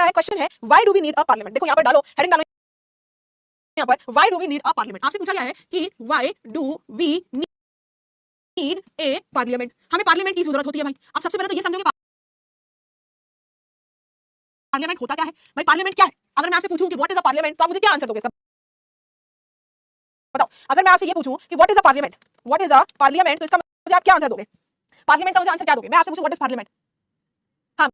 क्या है, क्वेश्चन है why do we need a parliament. देखो यहाँ पर डालो, हेडिंग डालो यहाँ पर, why do we need a parliament. आपसे पूछा गया है कि why do we need a parliament, हमें पार्लियामेंट की जरूरत होती है भाई। आप सबसे पहले तो ये समझोगे पार्लियामेंट होता क्या है भाई, पार्लियामेंट क्या है। अगर मैं आपसे पूछूं कि व्हाट इज अ पार्लियामेंट तो आप मुझे क्या आंसर दोगे, सब बताओ। अगर मैं आपसे ये पूछूं कि what is a parliament, what is a parliament, तो इसका मुझे आप क्या आंसर दोगे, पार्लियामेंट का मुझे आंसर क्या दोगे। मैं आपसे पूछूं व्हाट इज पार्लियामेंट, हाँ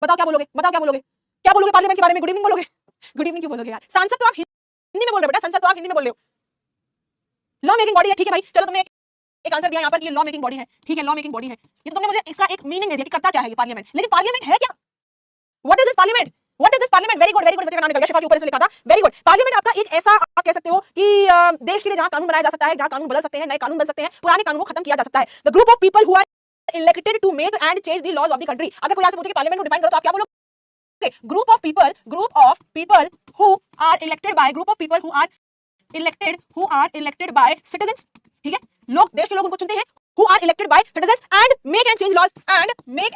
बताओ क्या बोलोगे, बताओ क्या बोलोगे, क्या बोलोगे पार्लियामेंट के बारे में, गुड इवनिंग बोलोगे। गुड इवनिंग क्यों बोलोगे यार, सांसद तो आप हिंदी में बोल रहे हो बेटा, संसद तो आप हिंदी में बोल रहे हो। लॉ मेकिंग बॉडी है, ठीक है भाई, चलो तुमने एक आंसर दिया यहाँ पर, ये लॉ मेकिंग बॉडी है, ठीक है लॉ मेकिंग बॉडी है। ये तो तुमने मुझे इसका एक मीनिंग दे दिया कि करता क्या है ये पार्लियामेंट, लेकिन पार्लियामेंट है क्या, what is this parliament, what is this parliament. Very good, बच्चे का नाम निकल गया, शिफा के ऊपर से लिखा था, वेरी गुड। पार्लियामेंट आपका एक ऐसा, आप कह सकते हो कि देश के लिए जहां कानून बनाया जा सकता है, जहां कानून बदल सकते हैं, नए कानून बन सकते हैं, पुराने कानून को खत्म किया जा सकता है। The group of people who are elected to make and change the laws of the country. अगर कोई आपसे पूछे कि पार्लियामेंट को डिफाइन करो तो आप क्या बोलोगे, group of people who are elected by, group of people who are elected by citizens, ठीक है, लोग, देश के लोग उनको चुनते हैं, who are elected by citizens and make and change laws and make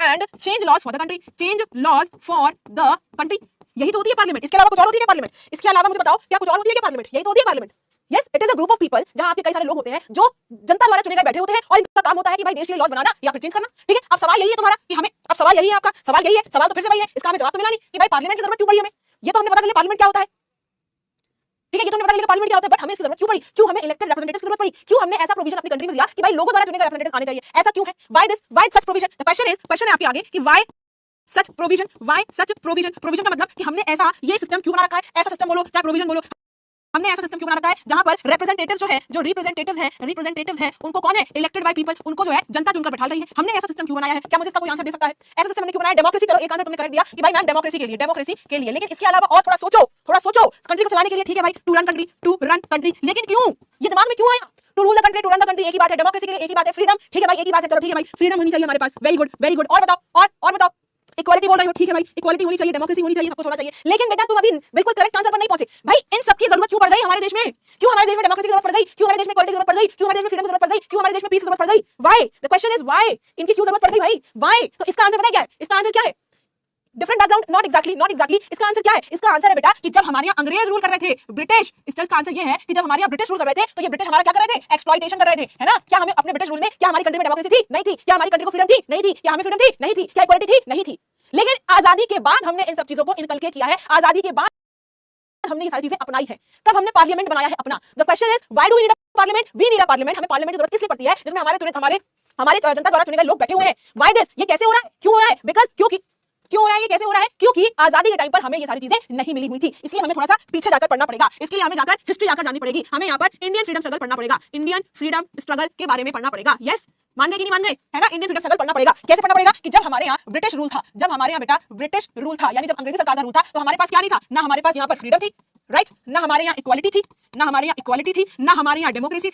and change laws for the country, change laws for the country। यही तो होती है पार्लियामेंट, इसके अलावा कुछ और होती है क्या पार्लियामेंट, इसके अलावा मुझे बताओ क्या कुछ और होती है क्या पार्लियामेंट, यही तो होती है parliament. Yes, it is a group of people जहां आपके कई सारे लोग होते हैं जो जनता द्वारा चुने गए बैठे होते हैं और इनका काम होता है कि भाई देश के लिए लॉज बनाना या फिर चेंज करना, ठीक है। अब सवाल यही है तुम्हारा कि हमें, अब सवाल यही है आपका, सवाल यही है, सवाल तो फिर से वही है, इसका हमें जवाब तो मिला नहीं कि भाई पार्लियामेंट की जरूरत क्यों पड़ी हमें। ये तो हमने पता कर लिया पार्लियामेंट क्या होता है, ठीक है, ये तो हमने पता लिया पार्लियामेंट क्या होता है, बट हमें इसकी जरूरत क्यों पड़ी, क्यों हमें इलेक्टेड रिप्रेजेंटेटिव्स की जरूरत पड़ी, क्यों हमने ऐसा प्रोविजन अपनी कंट्री में दिया कि भाई लोगों द्वारा चुने गए रिप्रेजेंटेटिव्स आने चाहिए, ऐसा क्यों है, why such provision. The question है आपके आगे कि व्हाई सच प्रोविजन, प्रोविजन का मतलब कि हमने ऐसा ये सिस्टम क्यों बना रखा है, ऐसा सिस्टम बोलो चाहे प्रोविजन बोलो, हमने ऐसा सिस्टम क्यों बना रखा है जहां पर रिप्रेजेंटेटिव्स जो है, जो रिप्रेजेंटेटिव्स हैं उनको कौन है, इलेक्टेड बाय पीपल, उनको जो है जनता चुनकर बैठा रही है। हमने ऐसा सिस्टम क्यों बनाया है, क्या मुझे इसका कोई आंसर दे सकता है, ऐसा सिस्टम हमने क्यों बनाया, डेमोक्रेसी। चलो एक आंसर तुमने करेक्ट दिया कि भाई मैम डेमोक्रेसी के लिए, लेकिन इसके अलावा और थोड़ा सोचो कंट्री को चलाने के लिए, ठीक है भाई, टू रन कंट्री, लेकिन क्यों, ये दिमाग में क्यों आया, टू रूल द कंट्री, एक ही बात है, डेमोक्रेसी के लिए एक ही बात है, फ्रीडम, ठीक है भाई एक ही बात है, चलो ठीक है भाई फ्रीडम होनी चाहिए हमारे पास, वेरी गुड, और बताओ, और बताओ, इक्वालिटी बोल रहे हो, ठीक है भाई इक्वालिटी होनी चाहिए, डेमोक्रेसी होनी चाहिए, सब कुछ होना चाहिए, लेकिन बेटा तुम अभी बिल्कुल करेक्ट आंसर पर नहीं पहुंचे। भाई इन सब की जरूरत क्यों पड़ गई हमारे देश में, क्यों हमारे देश में डेमोक्रेसी की जरूरत पड़ गई, क्यों हमारे देश में इक्वालिटी की जरूरत पड़ गई, क्यों हमारे देश में फ्रीडम की जरूरत पड़ गई, क्यों हमारे देश में पीस की जरूरत पड़ गई, why, the question is why, इनकी क्यों जरूरत पड़ गई भाई, व्हाई। तो इसका आंसर पता है क्या है, इसका आंसर क्या है, डिफरेंट बैकग्राउंड, नॉट एग्जैक्टली। इसका आंसर क्या है, इसका आंसर है बेटा कि जब हमारे यहाँ अंग्रेज रूल कर रहे थे, ब्रिटिश, इसका आंसर ये है कि जब हमारे यहाँ ब्रिटिश रूल कर रहे थे तो ये ब्रिटिश हमारा क्या कर रहे थे, एक्सप्लॉइटेशन कर रहे थे, है ना। क्या हमें अपने ब्रिटिश रूल में, क्या हमारी कंट्री में डेमोक्रेसी थी, नहीं थी, क्या हमारी कंट्री को फ्रीडम थी, नहीं थी, क्या हमें फ्रीडम थी, नहीं थी, क्या इक्वालिटी थी, नहीं थी। लेकिन आजादी के बाद हमने इन सब चीजों को इनकलकेट किया है, आजादी के बाद हमने ये सारी चीजें अपनाई है, तब हमने पार्लियामेंट बनाया है अपना। The question is why do we need a parliament, we need a parliament, हमें पार्लियामेंट की जरूरत किस लिए पड़ती है, जिसमें हमारे जनता द्वारा चुने गए लोग बैठे हुए हैं। व्हाई दिस, ये कैसे हो रहा है, क्यों हो रहा है, बिकॉज़ क्यों हो रहा है, ये कैसे हो रहा है, क्योंकि आजादी के टाइम पर हमें ये सारी चीजें नहीं मिली हुई थी, इसलिए हमें थोड़ा सा पीछे जाकर पढ़ना पड़ेगा, इसके लिए हमें जाकर हिस्ट्री जाकर जाननी पड़ेगी, हमें यहाँ पर इंडियन फ्रीडम स्ट्रगल पढ़ना पड़ेगा, इंडियन फ्रीडम स्ट्रगल के बारे में पढ़ना पड़ेगा। यस, मान गए कि नहीं मान गए, है ना, इंडियन फ्रीडम स्ट्रगल पढ़ना पड़ेगा। कैसे पढ़ना पड़ेगा कि जब हमारे यहाँ ब्रिटिश रूल था, जब हमारे यहाँ बेटा ब्रिटिश रूल था, यानी जब अंग्रेजी सरकार का रूल था, तो हमारे पास क्या नहीं था, ना हमारे पास यहाँ पर फ्रीडम थी, राइट, ना हमारे यहाँ इक्वालिटी थी, ना हमारे यहाँ डेमोक्रेसी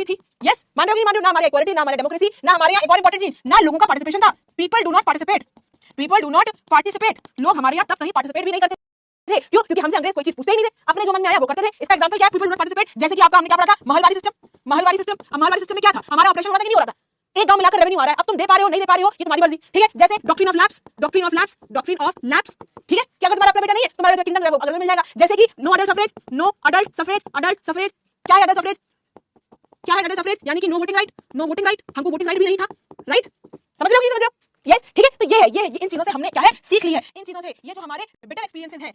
थी। यस, मान रहे हो, ना हमारी इक्वालिटी, ना हमारी डेमोक्रेसी, ना हमारे यहाँ एक और इंपॉर्टेंट चीज, ना लोगों का पार्टिसिपेशन था, पीपल डू नॉट पार्टिसिपेट, लोग हमारे यहाँ तब कहीं पार्टिसिपेट भी नहीं करते थे, क्यों, क्योंकि हमसे अंग्रेज कोई चीज पूछते ही नहीं थे, अपने जो मन में आया वो करते थे। इसका एग्जांपल क्या है, पीपल डू नॉट पार्टिसिपेट, जैसे कि आपका हमने क्या पढ़ा था, महलवारी सिस्टम में क्या था, हमारा ऑपरेशन हो रहा था कि नहीं हो रहा था, एक गांव मिलाकर रेवेन्यू आ रहा है, अब तुम दे पा रहे हो नहीं दे पा रहे हो ये तुम्हारी मर्जी, ठीक है। जैसे डॉक्ट्रिन ऑफ लैप्स, ठीक है, क्या अगर तुम्हारा अपना बेटा नहीं है, तुम्हारा बेटा किंगडम अगर मिल जाएगा। जैसे कि नो अडल्ट सफरेज, क्या है अडल्ट सफरेज, यानी कि नो वोटिंग राइट, हमको वोटिंग राइट भी नहीं था, राइट, समझ रहे हो कि नहीं समझ रहे हो, यस, ठीक है। तो ये है, ये इन चीजों से हमने क्या है सीख ली है, इन चीजों से, ये जो हमारे बिटर एक्सपीरियंसेस हैं,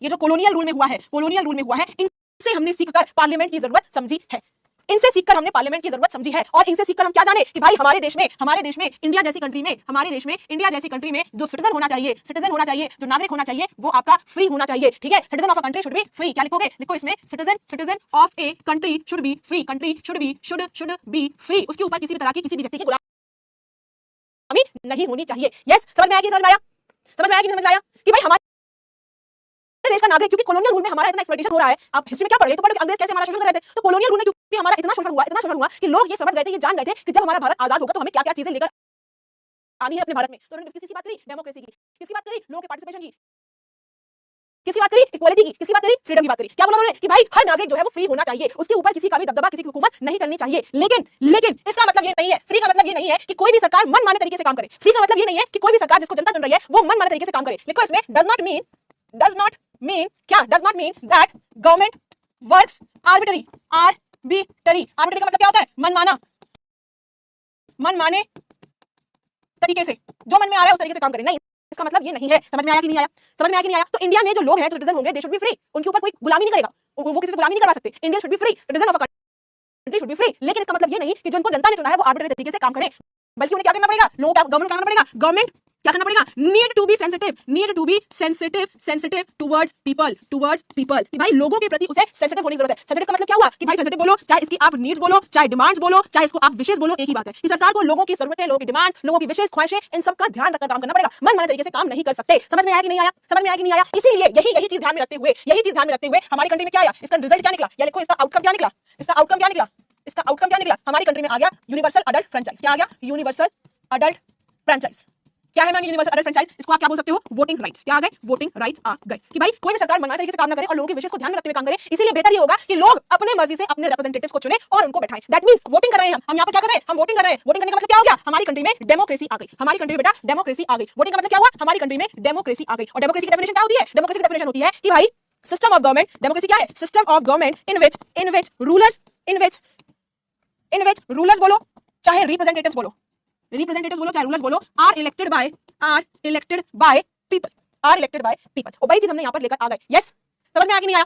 ये जो कॉलोनियल रूल में हुआ है, इनसे हमने सीखकर पार्लियामेंट की जरूरत समझी है, इनसे सीखकर हमने पार्लियामेंट की जरूरत समझी है, और इनसे सीखकर हम क्या जाने कि भाई हमारे देश में इंडिया जैसी कंट्री में जो सिटीजन होना चाहिए, जो नागरिक होना चाहिए, वो आपका फ्री होना चाहिए, ठीक है। Citizen of a country should be free, क्या लिखोगे, लिखो इसमें citizen of a country should be free, उसके ऊपर किसी भी तरह की किसी भी व्यक्ति की गुलामी नहीं होनी चाहिए। यस, समझ में आया कि नहीं समझ में आया कि भाई हमारे देश का नागरिक, क्योंकि कॉलोनियल रूल में हमारा इतना एक्सप्लॉइटेशन हो रहा है, आप हिस्ट्री में क्या पढ़ रहे हो, तो पढ़ अंग्रेज कैसे हमारा शोषण कर रहे थे, तो कॉलोनियल रूल में क्योंकि हमारा इतना शोषण हुआ कि लोग ये समझ गए थे, ये जान गए थे कि जब हमारा भारत आजाद होगा तो हमें क्या क्या चीजें लेकर आनी है अपने भारत में, तो उन्होंने किसकी बात करी, डेमोक्रेसी की, किसकी बात करी, लोगों के पार्टिसिपेशन की, किसकी बात करी? इक्वालिटी की। किसकी बात करी? फ्रीडम की बात करी। क्या बोला उन्होंने कि भाई हर नागरिक जो है वो फ्री होना चाहिए, उसके ऊपर किसी का भी दबदबा, किसी की हुकूमत नहीं करनी चाहिए। लेकिन इसका मतलब ये नहीं है, फ्री का मतलब ये नहीं है कि कोई भी सरकार मनमाने तरीके से काम करे। फ्री का मतलब ये नहीं है कि कोई भी सरकार जिसको जनता चुन रही है वो मनमाने तरीके से काम करे। लिखो इसमें डज नॉट मीन क्या? Does not mean that government works arbitrary. Arbitrary का मतलब क्या होता है? मनमाने तरीके से, जो मन में आ रहा है उस तरीके से काम करे। नहीं, इसका मतलब ये नहीं है। समझ में आया कि नहीं आया? समझ में आया कि नहीं आया? तो इंडिया में जो लोग हैं, जो सिटीजन होंगे, दे शुड बी फ्री। उनके ऊपर कोई गुलामी नहीं करेगा, वो किसी से गुलामी नहीं करवा सकते। India should be free, citizen of a country should be free. लेकिन इसका मतलब ये नहीं कि जो उनको जनता ने चुना है वो आर्बिट्रेरी तरीके से काम करें, बल्कि उन्हें क्या करना पड़ेगा? लोगों का गवर्नमेंट करना पड़ेगा। गवर्नमेंट क्या करना पड़ेगा? Need to be sensitive towards people कि भाई लोगों के प्रति उसे सेंसिटिव होने की जरूरत है। सेंसिटिव का मतलब क्या हुआ कि भाई सेंसिटिव बोलो, चाहे इसकी आप नीड्स बोलो, चाहे डिमांड्स बोलो, चाहे इसको आप विशेष बोलो, एक ही बात है कि सरकार को लोगों की जरूरतें, लोगों की डिमांड्स, लोगों की विशेष ख्वाहिशें, इन सब का ध्यान रखकर काम करना पड़ेगा। मनमाने तरीके से काम नहीं कर सकते। समझ में आया कि नहीं आया? समझ में आया कि नहीं आया? इसीलिए यही चीज ध्यान में रखते हुए हमारी कंट्री में क्या आया? इसका रिजल्ट क्या निकला? या देखो इसका आउटकम क्या निकला? हमारी कंट्री में आ गया यूनिवर्सल अडल्ट फ्रेंचाइज। क्या आ गया? Universal adult franchise. क्या है मैम यूनिवर्सल अडल्ट फ्रेंचाइज? इसको आप क्या बोल सकते हो? Voting rights. क्या आ गए? वोटिंग राइट्स आ गए कि भाई कोई भी सरकार मनमाने तरीके से काम ना करे और लोगों के विशेष को ध्यान में रखते हुए काम करे। इसीलिए बेहतर ये होगा कि लोग अपने मर्जी से अपने रिप्रेजेंटेटिव्स को चुने और उनको बैठाएं। दैट मींस वोटिंग कर रहे हैं हम यहाँ पे क्या कर रहे हैं? हम वोटिंग कर रहे हैं। वोटिंग करने का मतलब क्या हो गया? हमारी कंट्री में डेमोक्रेसी आ गई। हमारी कंट्री में बेटा डेमोक्रेसी आ गई। वोटिंग का मतलब क्या हुआ? हमारी कंट्री में डेमोक्रेसी आ गई। और डेमोक्रेसी की डेफिनेशन क्या होती है? डेमोक्रेसी की डेफिनेशन होती है कि भाई सिस्टम ऑफ गवर्नमेंट। डेमोक्रेसी क्या है? System of government in which rulers बोलो चाहे रिप्रेजेंटेटिव्स बोलो, चाहे रूलर्स बोलो, आर इलेक्टेड बाय पीपल। और वही चीज हमने यहाँ पर लेकर आ गए। यस, समझ में आया कि नहीं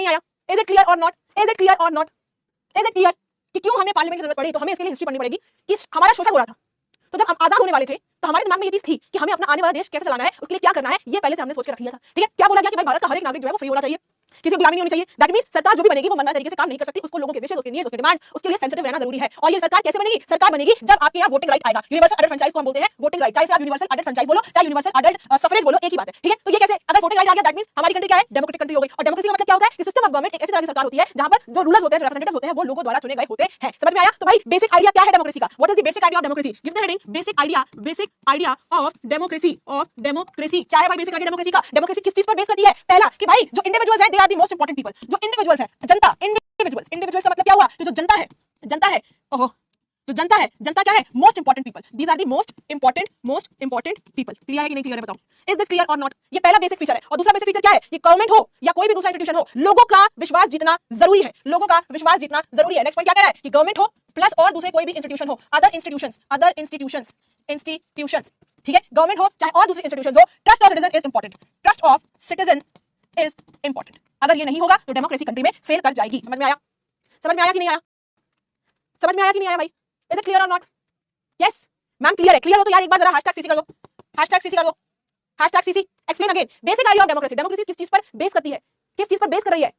आया? इज इट क्लियर और नॉट? कि क्यों हमें पार्लियामेंट की जरूरत पड़ी? तो हमें इसके लिए हिस्ट्री पढ़नी पड़ेगी कि हमारा शोषण हो रहा था। तो जब हम आजाद होने वाले थे तो हमारे दिमाग में ये चीज थी कि हमें अपना आने वाला देश कैसे चलाना है, उसके लिए क्या करना है, ये पहले से हमने सोच के रख लिया था। ठीक है, क्या बोला गया कि भाई भारत का हर एक नागरिक जो है वो फ्री होना चाहिए, किसी को गुलामी नहीं होनी चाहिए। दैट मींस सरकार जो भी बनेगी वो मनमाने तरीके से काम नहीं कर सकती, उसको लोगों के विशेष, उसके नीड्स, उसके डिमांड्स, उसके लिए सेंसिटिव रहना जरूरी है। और ये सरकार कैसे बनेगी? सरकार बनेगी जब आपके यहाँ वोटिंग राइट आएगा। यूनिवर्सल अडल्ट फ्रेंचाइज को हम बोलते हैं वोटिंग राइट। चाहे आप यूनिवर्सल अडल्ट फ्रेंचाइज बोलो, चाहे यूनिवर्सल अडल्ट सफरेज बोलो, एक ही बात है। ठीक है, तो ये कैसे? अगर वोटिंग राइट आ गया दैट मींस हमारी कंट्री क्या है? डेमोक्रेटिक कंट्री हो गई। और डेमोक्रेसी का मतलब क्या होता है? कि सिस्टम ऑफ गवर्नमेंट एक ऐसी तरह की सरकार होती है जहां पर जो रूलर्स होते हैं, जो रिप्रेजेंटेटिव्स होते हैं, वो लोगों द्वारा चुने गए होते हैं। समझ में आया? तो भाई बेसिक आइडिया क्या है डेमोक्रेसी का? What is the basic idea of democracy? Give the heading basic idea of democracy. क्या है भाई बेसिक आइडिया डेमोक्रेसी का? डेमोक्रेसी किस चीज पर बेस करती है? पहला कि भाई जो इंडिविजुअल्स हैं they are the most important people. जो इंडिविजुअल्स हैं, जनता, इंडिविजुअल्स का मतलब क्या हुआ? कि जो जनता है, जो जनता है, जनता क्या है? Most important people. These are the most important people. Clear है कि नहीं क्लियर है? बताओ, इज दिस क्लियर और नॉट? ये पहला बेसिक फीचर है। और दूसरा बेसिक फीचर क्या है? कि गवर्नमेंट हो या कोई भी दूसरा इंस्टीट्यूशन हो, लोगों का विश्वास जीतना जरूरी है। नेक्स्ट पॉइंट क्या कह रहा है? कि गवर्नमेंट हो प्लस और दूसरे कोई भी इंस्टीट्यूशन हो, अदर इंस्टीट्यूशंस। ठीक है, गवर्नमेंट हो चाहे और दूसरे इंस्टीट्यूशंस हो, trust of citizen is important. अगर ये नहीं होगा तो डेमोक्रेसी कंट्री में फेल कर जाएगी। समझ में आया कि नहीं आया? भाई? इज इट क्लियर और नॉट? यस मैम क्लियर है। क्लियर हो तो यार एक बार जरा #cc कर दो। #cc explain again basic idea of democracy. Democracy किस चीज पर बेस करती है? किस चीज पर बेस कर रही है?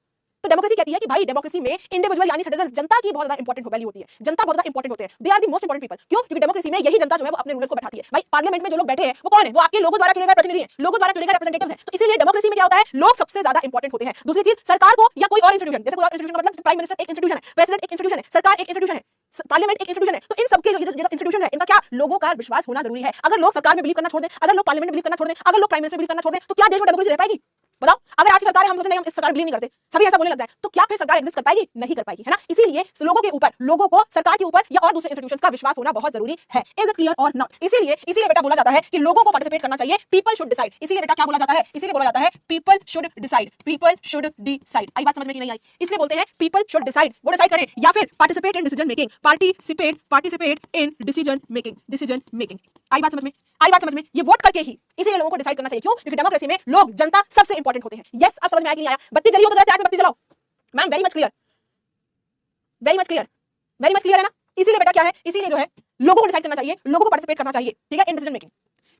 तो डेमोक्रेसी कहती है कि भाई डेमोक्रेसी में इंडिविजुअल यानी सिटीजन, जनता की बहुत ज्यादा इंपॉर्टेंट वैल्यू होती है। जनता बहुत ज्यादा इंपॉर्टेंट होते हैं। They are the most important people. क्यों? क्योंकि डेमोक्रेसी में यही जनता जो है वो अपने रूलर्स को बैठाती है। भाई पार्लियामेंट में जो लोग बैठे हैं वो कौन है? वो आपके लोगों द्वारा चुने गए प्रतिनिधि हैं, लोगों द्वारा चुने गए रिप्रेजेंटेटिव्स हैं। तो इसीलिए डेमोक्रेसी में क्या होता है? लोग सबसे ज्यादा इंपॉर्टेंट होते हैं। दूसरी चीज, सरकार को या कोई और इंस्टीट्यूशन, जैसे कोई और इंस्टीट्यूशन का मतलब प्राइम मिनिस्टर एक इंस्टीट्यूशन है, प्रेसिडेंट एक इंस्टीट्यूशन है, सरकार एक इंस्टीट्यूशन है, पार्लियामेंट एक इंस्टीट्यूशन है। तो इन सबके जो इंस्टीट्यूशन है इनका क्या? लोगों का विश्वास होना जरूरी है। अगर लोग सरकार में बिलीव करना छोड़ दें, अगर लोग पार्लियामेंट में बिलीव करना छोड़ दें, अगर लोग प्राइम मिनिस्टर बिलीव करना छोड़ दें, तो क्या देश में डेमोक्रेसी रह पाएगी? बताओ। अगर आज की सरकार है, हम सोचते नहीं हम इस सरकार बिलीव नहीं करते, सभी ऐसा बोलने लग जाए, तो क्या फिर सरकार एग्जिस्ट कर पाएगी? नहीं कर पाएगी, है ना? इसीलिए लोगों के ऊपर, लोगों को सरकार के ऊपर या और दूसरे इंस्टीट्यूशंस का विश्वास होना बहुत जरूरी है। इज इट क्लियर और नॉट? इसीलिए बेटा बोला जाता है कि लोगों को पार्टिसिपेट करना चाहिए, पीपल शुड डिसाइड। इसीलिए बेटा क्या बोला जाता है? इसीलिए बोला जाता है पीपल शुड डिसाइड। आई बात समझ में कि नहीं आई? इसलिए बोलते हैं पीपल शुड डिसाइड, वो डिसाइड करें, या फिर participate in decision making. Participate in decision making. आई बात समझ में? ये वोट करके ही इसीलिए लोगों को डिसाइड करना चाहिए। क्यों? क्योंकि डेमोक्रेसी में लोग, जनता सबसे इंपॉर्टेंट होते हैं। यस, अब समझ में आया कि नहीं आया? बत्ती जली हो तो जरा बत्ती जलाओ। मैम वेरी मच क्लियर है ना? इसीलिए बेटा क्या है? इसीलिए जो है लोगों को डिसाइड करना चाहिए, लोगों को पार्टिसिपेट करना चाहिए। ठीक है, इन डिसीजन मेकिंग।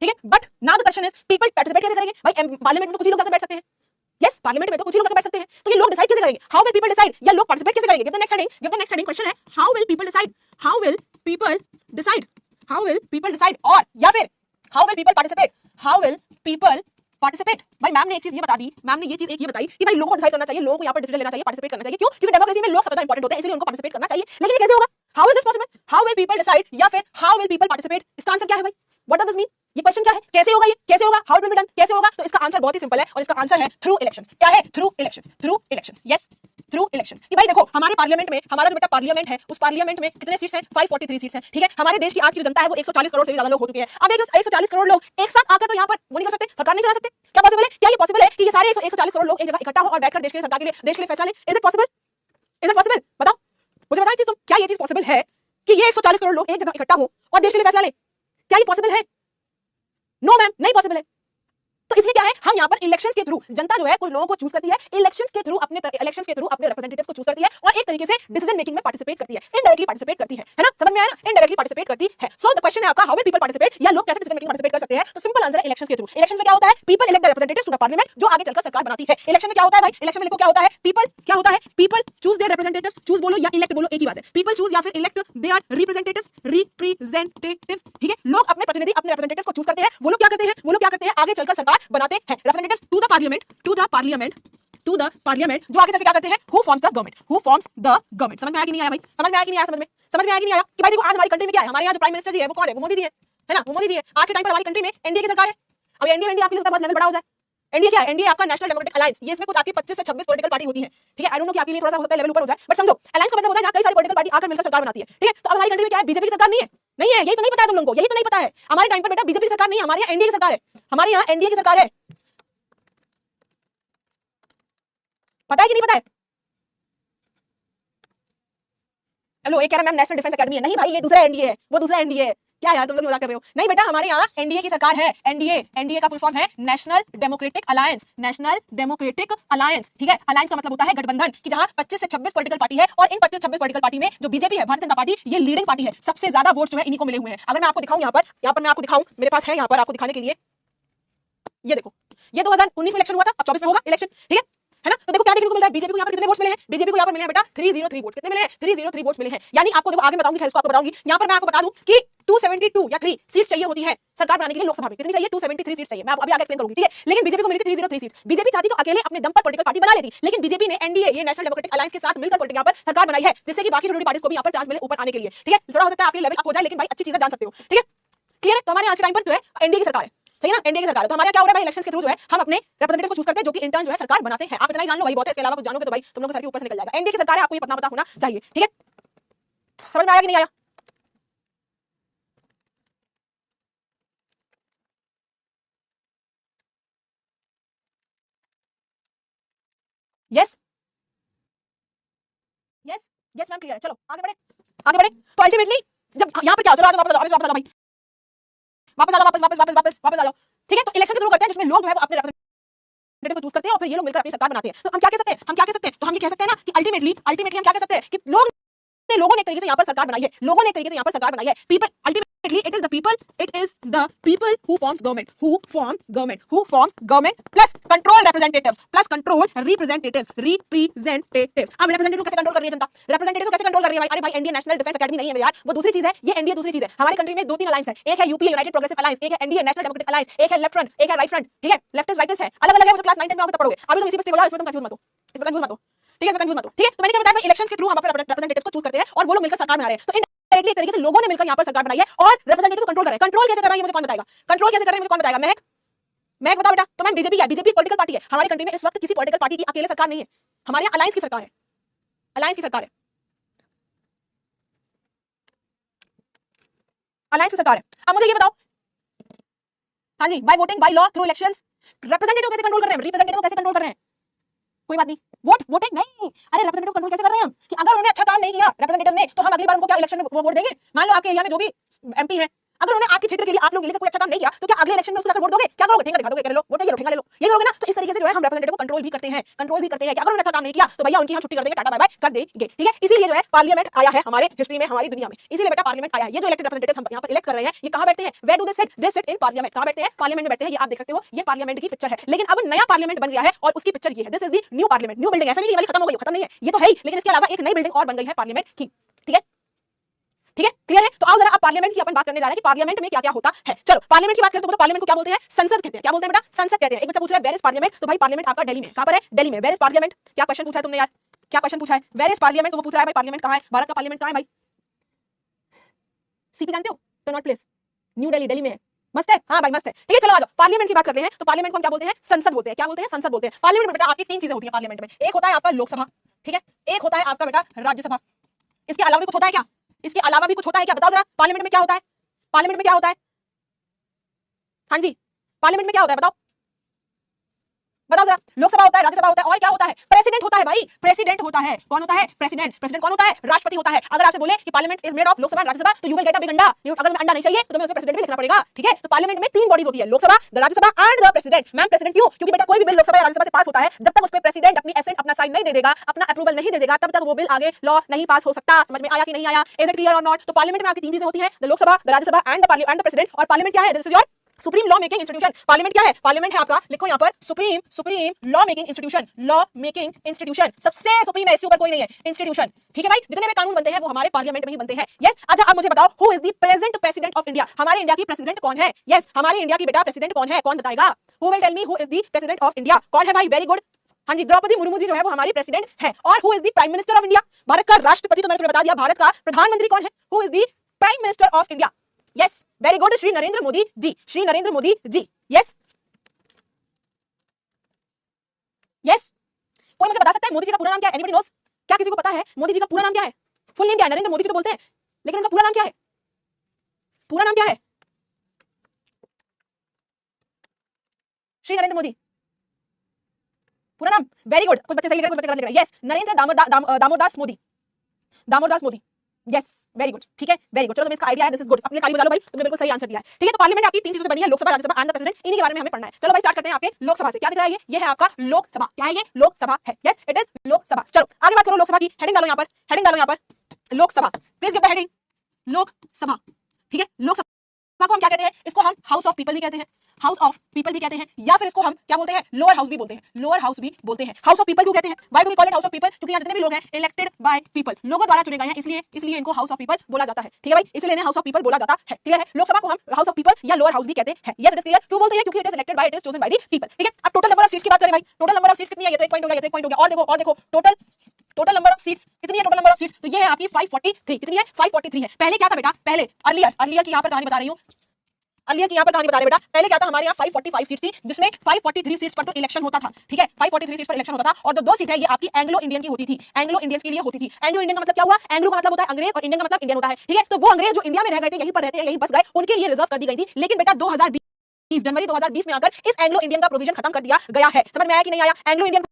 ठीक है, but now the question is people participate कैसे करेंगे? भाई पार्लियामेंट में तो कुछ ही लोग जाकर बैठ सकते हैं। यस, पार्लियामेंट में तो कुछ ही लोग जाकर बैठ सकते हैं। तो ये लोग डिसाइड कैसे करेंगे? How will people decide? या लोग पार्टिसिपेट कैसे करेंगे? Give the next heading. Question है हाउ विल पीपल डिसाइड? और या फिर हाउ विल पीपल पार्टिसिपेट? भाई मैम ने एक चीज ये बता दी, कि भाई लोगों को डिसाइड करना चाहिए, लोगों को यहाँ पर डिसीजन लेना चाहिए, पार्टिसिपेट करना चाहिए। क्यों? क्योंकि डेमोक्रेसी में लोग सबसे ज्यादा इंपॉर्टेंट होते हैं, इसलिए उनको पार्टिसिपेट करना चाहिए। लेकिन ये कैसे होगा? How is this possible? How will people decide या फिर हाउ विल पीपल पार्टिसिपेट? इसका आंसर क्या है भाई? What does this mean? ये क्वेश्चन क्या है, कैसे होगा, ये कैसे होगा, how it will be done, कैसे होगा? तो इसका आंसर बहुत ही सिंपल है और इसका आंसर है थ्रू इलेक्शंस। क्या है? Through elections, through elections, yes through elections. कि भाई देखो हमारे पार्लियामेंट में, हमारा जो बेटा पार्लियामेंट है, उस पार्लियामेंट में कितने सीट्स हैं? 543 सीट्स हैं, ठीक है। हमारे देश की आज की जो जनता है वो 140 करोड़ से भी ज्यादा लोग हो चुके हैं। अब 140 करोड़ लोग एक साथ आकर तो यहाँ पर वो नहीं कर सकते, सरकार नहीं चला सकते। क्या पॉसिबल है? क्या ये पॉसिबल है कि ये सारे 140 करोड़ लोग एक जगह इकट्ठा हो और बैठकर देश के लिए, सरकार के लिए, देश के लिए फैसला ले? Is it possible? Is it possible? बताओ मुझे, बताओ चीज तुम, क्या ये चीज पॉसिबल है कि ये 140 करोड़ लोग एक जगह इकट्ठा हो और देश के लिए फैसला ले? क्या ये पॉसिबल है? नो मैम, नहीं पॉसिबल है। तो इसलिए क्या है, हम यहाँ पर इलेक्शंस के थ्रू, जनता जो है कुछ लोगों को चूज करती है, इलेक्शंस के थ्रू अपने रिप्रेजेंटेटिव्स को चूज करती है और एक तरीके से डिसीजन मेकिंग में पार्टिसिपेट करती है, इनडायरेक्टली पार्टिसिपेट करती है ना? समझ में आया ना? इनडायरेक्टली पार्टिसिपेट करती है। सो द क्वेश्चन है आपका, हाउ विल पीपल पार्टिसिपेट, या लोग कैसे डिसीजन मेकिंग पार्टिसिपेट कर सकते हैं? तो सिंपल आंसर है इलेक्शंस के थ्रू। इलेक्शन में क्या होता है? People elect the representatives to the parliament, जो आगे चलकर सरकार बनाती है। इलेक्शन में क्या होता है भाई? इलेक्शन में देखो क्या होता है, पीपल क्या होता है, people choose there representatives, choose बोलो या इलेक्ट बोलो, एक ही बात है, पीपल चूज या फिर इलेक्ट देयर रिप्रेजेंटेटिव्स, रिप्रेजेंटेटिव्स, ठीक है। लोग अपने प्रतिनिधि, अपने रिप्रेजेंटेटिव्स को चूज करते हैं। वो लोग क्या करते हैं? वो लोग क्या करते हैं? आगे चलकर सरकार बनाते हैं। Representatives to the parliament, to the parliament, to the parliament, जो आगे चलकर क्या करते हैं? Who forms the government, who forms the government. समझ में आया कि नहीं आया भाई? समझ में आया कि नहीं आया? समझ में आया कि नहीं आया? कि भाई देखो आज हमारी कंट्री में क्या है, हमारे यहाँ जो प्राइम मिनिस्टर जी है वो कौन है? वो मोदी जी है ना? वो मोदी जी है। आज के टाइम पर हमारी कंट्री में एनडीए की सरकार है। अब एनडीए आपके लिए बहुत लेवल बड़ा हो जाए। एनडीए क्या है? एनडीए आपका नेशनल डेमोक्रेटिक अलायंस। ये इसमें कुछ आपकी 25 से 26 पॉलिटिकल पार्टी होती है, ठीक है। आई डोंट नो कि आपके लिए थोड़ा सा हो सकता है लेवल ऊपर हो जाए, बट समझो अलायंस का मतलब होता है जहां कई सारी पॉलिटिकल पार्टी आकर मिलकर सरकार बनाती है, ठीक है। तो अब हमारी कंट्री में क्या है? बीजेपी की सरकार नहीं है, नहीं है, यही तो नहीं पता है तुम लोगों को, यही तो नहीं पता है। हमारे टाइम पर बेटा बीजेपी की सरकार नहीं है, हमारे यहाँ एनडीए की सरकार है, हमारे यहाँ एनडीए की सरकार है। पता है कि नहीं पता है? चलो एक कह रहा मैम नेशनल डिफेंस एकेडमी है, नहीं भाई ये दूसरा एनडीए है, वो दूसरा एनडीए है। क्या यार तुम लोग मजाक कर रहे हो? नहीं बेटा हमारे यहाँ एनडीए की सरकार है। एनडीए का फुल फॉर्म है national democratic alliance, national democratic alliance, ठीक है। अलायंस का मतलब होता है गठबंधन, कि जहां 25 से 26 पॉलिटिकल पार्टी है और इन 25-26 पॉलिटिकल पार्टी में जो बीजेपी है, भारतीय जनता पार्टी, ये लीडिंग पार्टी है। सबसे ज्यादा वोट जो है इन्हीं को मिले हुए हैं। अगर मैं आपको दिखाऊं यहाँ पर मैं आपको दिखाऊं, मेरे पास है यहाँ पर आपको दिखाने के लिए, ये देखो, ये 2019 में इलेक्शन हुआ था, अब 24 में होगा इलेक्शन, ठीक है ना? तो देखो क्या देखने को मिल रहा है, बीजेपी को यहाँ पर कितने वोट्स मिले हैं? बीजेपी को यहाँ पर मिले हैं बेटा 303 वोट्स। कितने मिले हैं? 303 वोट्स मिले हैं। यानी आपको देखो आगे बताऊंगी, खैर इसको आपको बताऊंगी। यहाँ पर मैं आपको बता दूं कि 272 या 3 सीट्स चाहिए होती है सरकार बनाने के लिए। लोकसभा में कितनी चाहिए? 273 सीट्स चाहिए। मैं अभी आगे एक्सप्लेन करूंगी, ठीक है। लेकिन बीजेपी को मिली थी 303 सीट्स। बीजेपी चाहती तो अकेले अपने दम पर पॉलिटिकल पार्टी बना लेती, लेकिन बीजेपी ने एनडीए, ये नेशनल डेमोक्रेटिक अलायंस के साथ मिलकर पॉलिटिकल यहाँ पर सरकार बनाई है, जिससे कि बाकी छोटी पार्टीज को भी यहाँ पर चांस मिले ऊपर आने के लिए, ठीक है। थोड़ा हो सकता है आपके लेवल अप हो जाए, लेकिन भाई अच्छी चीजें जान सकते हो, ठीक है। क्लियर है? तो हमारे आज के टाइम पर जो है एनडीए की सरकार है, सही है ना? एनडीए की सरकार है। तो हमारे क्या हो रहा है भाई, इलेक्शंस के थ्रू जो है हम अपने रिप्रेजेंटेटिव को चूज करते हैं, जो कि इंटर्न जो है सरकार बनाते हैं। आप इतना ही जान लो भाई, बहुत है, इसके अलावा कुछ जानोगे तो भाई तुम लोगों को सर के ऊपर से निकल जाएगा। एनडीए की सरकार है, आपको ये पता होना चाहिए, ठीक है। समझ में आया कि नहीं आया? Yes yes yes ma'am, clear है। चलो आगे बढ़े, आगे बढ़े। तो अल्टीमेटली जब यहाँ पे क्या, चलो वापस आ जाओ भाई, वापस आ जाओ, वापस आ जाओ, ठीक है। तो इलेक्शन के थ्रू करते हैं, जिसमें लोग जो है वो अपने रिप्रेजेंटेटिव को चूज करते हैं और फिर ये लोग मिलकर अपनी सरकार बनाते हैं। तो हम क्या कह सकते हैं? हम क्या कह सकते हैं? तो हम ये कह सकते हैं ना कि अल्टीमेटली हम क्या कह सकते हैं कि लोगों ने एक तरीके से यहाँ पर सरकार बनाई है, लोगों ने एक तरीके से यहाँ पर सरकार बनाई है। People, ultimately it is the people who forms government plus control representatives, अब रिप्रेजेंटेटिव कैसे कंट्रोल कर रही है जनता? रिप्रेजेंटेटिव कैसे कंट्रोल कर रही है भाई? अरे भाई एनडीए नेशनल डिफेंस एकेडमी नहीं है यार, वो दूसरी चीज है, ये एनडीए दूसरी चीज है। हमारी कंट्री में 2-3 अलायंस है, एक है यूपीए यूनाइटेड प्रोग्रेसिव अलायंस, एक है एनडीए नेशनल डेमोक्रेटिक अलायंस, एक है लेफ्ट फ्रंट, एक है राइट फ्रंट, ठीक है। लेफ्टिस्ट राइटिस्ट है, अलग-अलग है, वो क्लास 9-10 में आओगे तब पढ़ोगे। अभी तुम इसी पे स्टे हो जाओ, इसमें तुम कंफ्यूज मत हो, इसमें कंफ्यूज मत हो, ठीक है, इसमें कंफ्यूज मत हो, ठीक है। तो मैंने क्या बताया भाई, इलेक्शंस के थ्रू हम अपने रिप्रेजेंटेटिव्स को चूज करते हैं और वो लोग मिलकर सरकार बना रहे हैं। तो इनडायरेक्टली एक तरीके से लोगों ने मिलकर यहाँ पर सरकार बनाई है और रिप्रेजेंटेटिव्स को कंट्रोल कर रहे हैं। कंट्रोल कैसे कर रहा है ये मुझे कौन बताएगा? कंट्रोल कैसे कर रहे हैं मुझे कौन बताएगा? मैं बताओ बेटा। तो मैम बीजेपी क्या है? बीजेपी पॉलिटिकल पार्टी है। हमारी कंट्री में इस वक्त किसी पॉलिटिकल पार्टी की अकेले सरकार नहीं है, हमारे यहाँ अलायंस की सरकार है, अलायंस की सरकार है, अलायंस की सरकार है। अब मुझे ये बताओ, हाँ जी, by voting, by law, through elections, representative कैसे कंट्रोल कर रहे हैं? रिप्रेजेंटेटिव कैसे कंट्रोल कर रहे हैं? कोई बात नहीं, वोटिंग नहीं, अरे रिप्रेजेंटेटिव कंट्रोल कैसे कर रहे हैं हम? कि अगर उन्होंने अच्छा काम नहीं किया रिप्रेजेंटेटिव ने, तो हम अगली बार उनको क्या इलेक्शन में वो वोट देंगे? मान लो आपके एरिया में जो भी एमपी है, अगर उन्होंने आपके क्षेत्र के लिए आप लोग मिलकर कोई अच्छा काम नहीं किया, तो क्या अगले इलेक्शन में उसको वोट दोगे? क्या करोगे? ठेंगा दिखा दोगे, कह लो वोट ले लो, ठेंगा ले लो, ये करोगे ना? तो इस तरीके से जो है हम रिप्रेजेंटेटिव को कंट्रोल भी करते हैं, कि अगर उन्होंने अच्छा काम नहीं किया तो भैया उनकी हम छुट्टी कर देंगे, टाटा बाय बाय कर देंगे, ठीक है। इसीलिए जो है पार्लियामेंट आया है हमारे हिस्ट्री में, हमारी दुनिया में, इसीलिए बेटा पार्लियामेंट आया है। ये जो इलेक्टेड रिप्रेजेंटेटिव्स हम यहाँ पर इलेक्ट कर रहे हैं, ये कहाँ बैठते हैं? Where do they sit? They sit in parliament. कहाँ बैठते हैं? पार्लियामेंट में बैठते हैं। ये आप देख सकते हो, ये पार्लियामेंट की पिक्चर है। लेकिन अब नया पार्लियामेंट बन गया है और उसकी पिक्चर ये है, this is the new parliament, new building. ऐसा नहीं कि ये वाली खत्म हो गई, खत्म नहीं है, ये तो है ही, लेकिन इसके अलावा एक नई बिल्डिंग और बन गई है पार्लियामेंट की, ठीक है, ठीक है, क्लियर है। तो आओ जरा आप पार्लियामेंट की अपन बात करने जा रहे हैं कि पार्लियामेंट में क्या क्या होता है। चलो पार्लियामेंट की बात करें तो पार्लियामेंट को क्या बोलते हैं? संसद कहते हैं। क्या बोलते हैं बेटा? संसद कहते हैं। एक बच्चा पूछ रहा है वेयर इज पार्लियामेंट, तो भाई पार्लियामेंट आपका दिल्ली में। कहां पर है? दिल्ली में। Where is parliament? क्या क्वेश्चन पूछा है तुमने यार? क्या क्वेश्चन पूछा है? वेयर इज पार्लियामेंट, तो वो पूछ रहा है भाई पार्लियामेंट कहां है, भारत का पार्लियामेंट कहां है भाई? सीपी जानते हो? Connaught place, new Delhi, Delhi में है, मस्त है, हाँ भाई मस्त है। ठीक है चलो आ जाओ, पार्लियामेंट की बात करते हैं। तो पार्लियामेंट को हम क्या बोलते हैं? संसद बोलते हैं। क्या बोलते हैं? संसद बोलते हैं। पार्लियामेंट में बेटा आपकी तीन चीजें होती हैं पार्लियामेंट में। एक होता है आपका लोकसभा, ठीक है, एक होता है आपका बेटा राज्यसभा। इसके अलावा भी कुछ होता है क्या? इसके अलावा भी कुछ होता है क्या? बताओ जरा, पार्लियामेंट में क्या होता है? पार्लियामेंट में क्या होता है? हाँ जी, पार्लियामेंट में क्या होता है बताओ, बताओ जरा। लोकसभा होता है, राज्यसभा होता है, और क्या होता है? प्रेसिडेंट होता है भाई, प्रेसिडेंट होता है। कौन होता है? प्रेसिडेंट। प्रेसिडेंट कौन होता है? राष्ट्रपति होता है। अगर आपसे बोले कि parliament is made of Lok Sabha Rajya Sabha, तो you will get a big anda. अगर तुम्हें अंडा नहीं चाहिए तो तुम्हें उसमें प्रेसिडेंट भी लिखना पड़ेगा। ठीक है, तो पार्लियामेंट में तीन बॉडीज होती है, Lok Sabha, Rajya Sabha and the president. Ma'am president क्यों? क्योंकि बेटा कोई भी बिल लोकसभा या राज्यसभा से पास होता है, जब तक उस पर प्रेसिडेंट अपनी एसेंट, अपना साइन नहीं दे देगा, अपना अप्रूवल नहीं दे देगा, तब तक वो बिल आगे लॉ नहीं पास हो सकता। समझ में आया कि नहीं आया? इज इट क्लियर और नॉट? तो पार्लियामेंट में आपकी तीन चीजें होती हैं, the Lok Sabha, the Rajya Sabha and the president. और पार्लियामेंट क्या है? This is your supreme law making institution. Parliament क्या है? पार्लियामेंट है आपका, लिखो यहाँ पर, supreme law making institution. Law making institution सबसे सुप्रीम है, इससे ऊपर कोई नहीं है, इंस्टीट्यूशन। ठीक है भाई, जितने भी कानून बनते हैं वो हमारे पार्लियामेंट में ही बनते हैं। यस, अच्छा अब मुझे बताओ, who is the present president of India? हमारे इंडिया की प्रेसिडेंट कौन है? यस, हमारे इंडिया की बेटा प्रेसिडेंट कौन है? कौन बताएगा? Who will tell me who is the president of India? कौन है भाई? वेरी गुड, हाँ जी, द्रौपदी मुर्मू जी जो है वो हमारी प्रेसिडेंट है। और who is the prime minister of India? Bharat का राष्ट्रपति तो मैंने तुम्हें बता दिया, भारत का प्रधानमंत्री कौन है? Who is the prime minister of India? Yes, very good, Shri Narendra Modi ji. Shri Narendra Modi ji. Yes yes, कोई मुझे बता सकता है मोदी जी का पूरा नाम क्या है? Anybody knows? क्या किसी को पता है मोदी जी का पूरा नाम क्या है? फुल नेम क्या है? नरेंद्र मोदी जी तो बोलते हैं, लेकिन उनका पूरा नाम क्या है? पूरा नाम क्या है? श्री नरेंद्र मोदी, पूरा नाम? वेरी गुड, कुछ बच्चे सही लिख रहे हैं, कुछ बच्चे गलत लिख रहे हैं। Yes, Narendra Damodardas Modi, Damodardas Modi. Yes, very good, ठीक है, वेरी गुड। चलो तुम्हें इसका आइडिया है, दिस इज गुड। अपने ताली बजा लो भाई, तुमने बिल्कुल सही आंसर दिया है। ठीक है, तो पार्लियामेंट आपकी तीन चीजों से बनी है, Lok Sabha, Rajya Sabha and the president. इन्हीं के बारे में हमें पढ़ना है। चलो भाई स्टार्ट करते हैं आपके लोकसभा से। क्या दिख रहा है? ये है आपका लोकसभा। क्या है ये? लोकसभा है। Yes, it is Lok Sabha. चलो आगे बात करो लोकसभा की। हेडिंग डालो यहाँ पर, हेडिंग डालो यहाँ पर, Lok Sabha. Please give the heading, Lok Sabha. ठीक है, लोकसभा को हम क्या कहते हैं? इसको हम हाउस ऑफ पीपल भी कहते हैं, हाउस ऑफ पीपल भी कहते हैं, या फिर इसको हम क्या बोलते हैं? लोअर हाउस भी बोलते हैं, लोअर हाउस भी बोलते हैं। हाउस ऑफ पीपल क्यों कहते हैं? Why do we call it house of people? क्योंकि यहाँ जितने भी लोग हैं इलेक्टेड बाय पीपल, लोगों द्वारा चुने गए हैं, इसलिए इनको हाउस ऑफ पीपल बोला जाता है। ठीक है भाई, इसलिए इन्हें हाउस ऑफ पीपल बोला जाता है। क्लियर है? लोकसभा को हम हाउस ऑफ पीपल या लोअर हाउस भी कहते हैं। Yes, it is clear. क्यों बोलते हैं? क्योंकि it is elected by, it is chosen by the people. ठीक है, अब टोटल नंबर ऑफ सीट्स की बात करें भाई। टोटल नंबर ऑफ सीट्स कितनी है? ये तो एक पॉइंट हो गया, ये तो एक पॉइंट हो गया। और देखो टोटल नंबर ऑफ सीट्स कितनी है? टोटल नंबर ऑफ सीट्स तो ये है आपकी 543। कितनी है? 543 है। पहले क्या था बेटा? पहले अर्लियर की यहाँ पर कहानी बता रही हूँ, अर्लियर की यहाँ पर कहानी बता रहे बेटा। पहले क्या था? हमारे यहाँ 545 सीट्स थी, जिसमें 543 सीट्स पर तो इलेक्शन होता था। ठीक है, 543 सीट्स पर इलेक्शन होता था, और जो दो सीट है ये आपकी एंग्लो इंडियन की होती थी, एंग्लो इंडियंस के लिए होती थी। एंग्लो इंडियन का मतलब क्या हुआ? एंग्लो का मतलब होता है अंग्रेज, और इंडियन का मतलब इंडियन होता है। ठीक है, तो वो अंग्रेज जो इंडिया में रह गए थे, यहीं पर रहते हैं, यहीं बस गए, उनके लिए रिजर्व कर दी गई थी। लेकिन बेटा 2020 जनवरी 2020 में आकर इस एंग्लो इंडियन का प्रोविजन खत्म कर दिया गया है। समझ में आया कि नहीं आया? एंग्लो इंडियन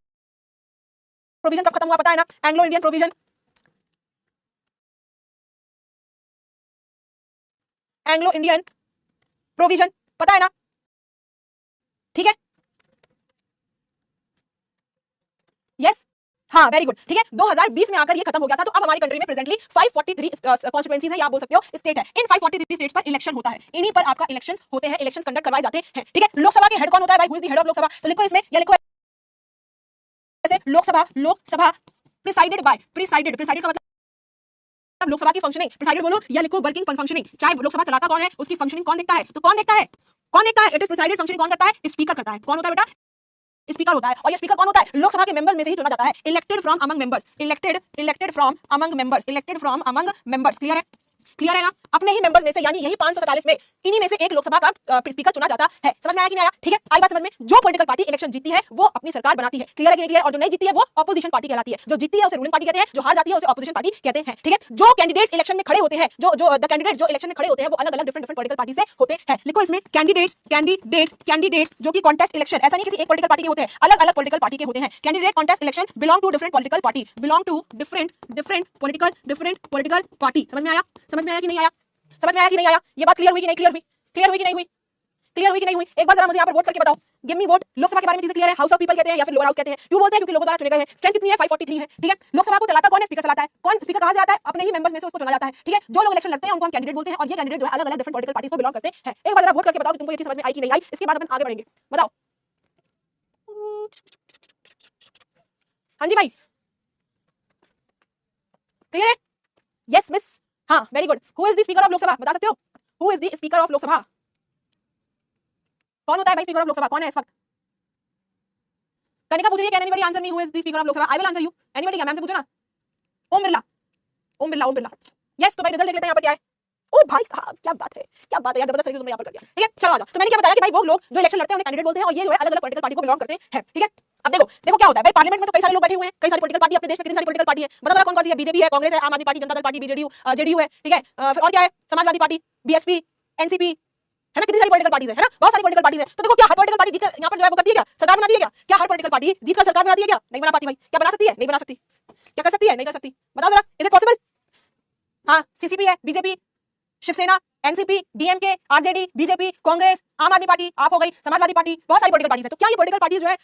प्रोविजन कब खत्म हुआ पता है ना? Anglo Indian provision, Anglo Indian provision पता है ना? ठीक है, यस, हाँ वेरी गुड। ठीक है, 2020 में आकर ये खत्म हो गया था। तो अब हमारी कंट्री में प्रेजेंटली 543 कॉन्स्टिट्यूएंसीज है, या आप बोल सकते हो स्टेट है। इन 543 स्टेट्स पर इलेक्शन होता है, इन्हीं पर आपका इलेक्शंस होते हैं, इलेक्शंस कंडक्ट करवाए जाते हैं। ठीक है, लोकसभा के हेड कौन होता है भाई? Who is the head of Lok Sabha? तो लिखो इसमें, या लिखो ऐसे, लोकसभा प्रिसाइडेड बाय, प्रिसाइडेड का मतलब लोकसभा की फंक्शनिंग, प्रिसाइडेड बोलो या लिखो वर्किंग फंक्शनिंग। चाहे लोकसभा चलाता कौन है, उसकी फंक्शनिंग कौन देखता है? तो कौन देखता है? कौन देखता है? इट इज प्रिसाइडेड फंक्शनिंग कौन करता है? स्पीकर करता है। कौन होता है बेटा? स्पीकर होता है। और ये स्पीकर कौन होता है? लोकसभा के मेंबर्स में से ही चुना जाता है, elected from among members, elected from among members. Clear है? क्लियर है ना? अपने ही मेंबर्स में से, यानी यही 547 में, इन्हीं में से एक लोकसभा का स्पीकर चुना जाता है। समझ में आया कि नहीं आया? ठीक है, आई बात समझ में? जो पॉलिटिकल पार्टी इलेक्शन जीती है वो अपनी सरकार बनाती है। क्लियर है कि नहीं क्लियर? और जो नहीं जीती है वो ऑपोजिशन पार्टी कहलाती है। जो जीती है उसे रूलिंग पार्टी कहते हैं, जो हार जाती है उसे ऑपोजिशन पार्टी कहते हैं। ठीक है, जो कैंडिडेट्स इलेक्शन में खड़े होते हैं, जो कैंडिडेट जो इलेक्शन में खड़े होते हैं, वो अलग अलग डिफरेंट पॉलिटिकल पार्टी से होते हैं। लिखो इसमें, कैंडिडेट्स जो कि कॉन्टेस्ट इलेक्शन, ऐसा नहीं किसी एक पॉलिटिकल पार्टी के होते हैं, अलग अलग पॉलिटिकल पार्टी के होते हैं। Candidate contest election belong to different political party, belong to different political party. समझ में आया? समझ में आया कि नहीं आया? समझ में आया कि नहीं आया? ये बात क्लियर हुई कि नहीं क्लियर हुई? क्लियर हुई कि नहीं हुई? क्लियर हुई कि नहीं हुई? एक बार जरा मुझे यहाँ पर वोट करके बताओ, गिव मी वोट। लोकसभा के बारे में चीजें क्लियर है? हाउस ऑफ पीपल कहते हैं या फिर लोअर हाउस कहते हैं? क्यों बोलते हैं? क्योंकि लोगों द्वारा चुने गए हैं। स्ट्रेंथ कितनी है? 543 है। ठीक है, लोकसभा को चलाता कौन है? स्पीकर चलाता है। कौन स्पीकर कहां से आता है? अपने ही मेंबर्स में से उसको चुना जाता है। ठीक है, जो लोग इलेक्शन लड़ते हैं उनको हम कैंडिडेट बोलते हैं, और ये कैंडिडेट जो है अलग अलग डिफरेंट पॉलिटिकल पार्टीज को बिलोंग करते हैं। एक बार जरा वोट करके बताओ कि तुमको ये चीज समझ में आई कि नहीं आई। इसके बाद अपन आगे बढ़ेंगे, बताओ। हाँ जी भाई, क्लियर है? यस मिस, हाँ very good. Who is the speaker of Lok Sabha? बता सकते हो? Who is the speaker of Lok Sabha? कौन होता है भाई स्पीकर ऑफ लोकसभा? कौन है इस वक्त? कनिका पूछ रही है, can anybody answer me who is the speaker of Lok Sabha? I will answer you. Anybody? क्या मैम से पूछो ना। ओम बिरला, ओम बिरला, ओम बिरला। यस, तो भाई रिजल्ट देख लेते हैं यहाँ पर क्या है। ओ भाई साहब क्या बात है यार, जबरदस्त तरीके से तुमने यहाँ पर कर दिया। ठीक है चलो आ जाओ। तो मैंने क्या बताया कि भाई वो लोग जो इलेक्शन लड़ते हैं उन्हें कैंडिडेट बोलते हैं और ये जो है अलग अलग पॉलिटिकल पार्टी को बिलोंग करते हैं। ठीक है अब देखो क्या होता है भाई, पार्लियामेंट में तो कई सारे लोग बैठे हुए हैं, कई सारी पॉलिटिकल पार्टी, अपने देश में कितनी सारी पॉलिटिकल पार्टी है, बता दो कौन कौन सी है? बीजेपी है, कांग्रेस है, आम Aadmi party, Janata Dal party, JDU है। ठीक है फिर और क्या है? समाजवादी पार्टी, बीएसपी, एनसीपी, है ना, कितनी सारी पॉलिटिकल पार्टीज है ना, बहुत सारी पॉलिटिकल पार्टीज है। तो देखो क्या हर पॉलिटिकल पार्टी जीतकर यहाँ पर जो है वो करती है क्या? सरकार बनाती है क्या? क्या हर पॉलिटिकल पार्टी जीतकर सरकार बनाती है क्या? नहीं बना पाती भाई। क्या बना सकती है? नहीं बना सकती। क्या कर सकती है? नहीं कर सकती। बताओ जरा, इज इट पॉसिबल? हाँ सीसीपी है, BJP, Shiv Sena, NCP, DMK, RJD, BJP, Congress, Aam Aadmi party, आप हो गई, समाजवादी पार्टी, बहुत सारी पॉलिटिकल पार्टीज है। तो क्या ये पॉलिटिकल पार्टी जो है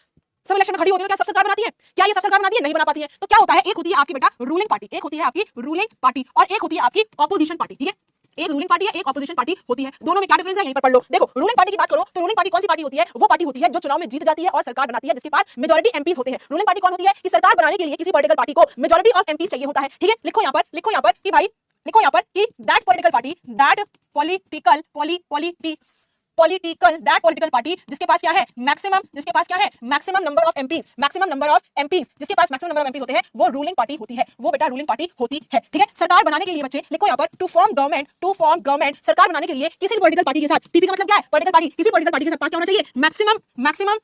सब इलेक्शन में खड़ी होती है, क्या सब सरकार बनाती है? क्या ये सब सरकार बनाती है? नहीं बना पाती है। तो क्या होता है, एक होती है आपकी बेटा रूलिंग पार्टी, एक होती है आपकी रूलिंग पार्टी और एक होती है आपकी ऑपोजिशन पार्टी। ठीक है एक रूलिंग पार्टी है, एक ऑपोजिशन पार्टी होती है। दोनों में क्या डिफरेंस है यहीं पर पढ़ लो। देखो रूलिंग पार्टी की बात करो तो रूलिंग पार्टी कौन सी पार्टी होती है? वो पार्टी होती है जो चुनाव में जीत जाती है और सरकार बनाती है, जिसके पास मेजॉरिटी एमपीज होते हैं। रूलिंग पार्टी कौन होती है कि सरकार बनाने के लिए किसी पॉलिटिकल पार्टी को मेजॉरिटी ऑफ एमपीज चाहिए होता है। ठीक है लिखो यहाँ पर कि भाई लिखो यहाँ पर कि that political party, that political party जिसके पास क्या है? मैक्सिमम नंबर ऑफ एमपीज, जिसके पास मैक्सिमम नंबर ऑफ एमपीज होते हैं वो रूलिंग पार्टी होती है, वो बेटा रूलिंग पार्टी होती है। ठीक है सरकार बनाने के लिए बच्चे लिखो यहाँ पर टू फॉर्म गवर्नमेंट, सरकार बनाने के लिए किसी पॉलिटिकल पार्टी के साथ, पीपी का मतलब क्या है? पॉलिटिकल पार्टी, किसी पॉलिटिकल पार्टी के साथ पास क्या होना चाहिए? मैक्सिमम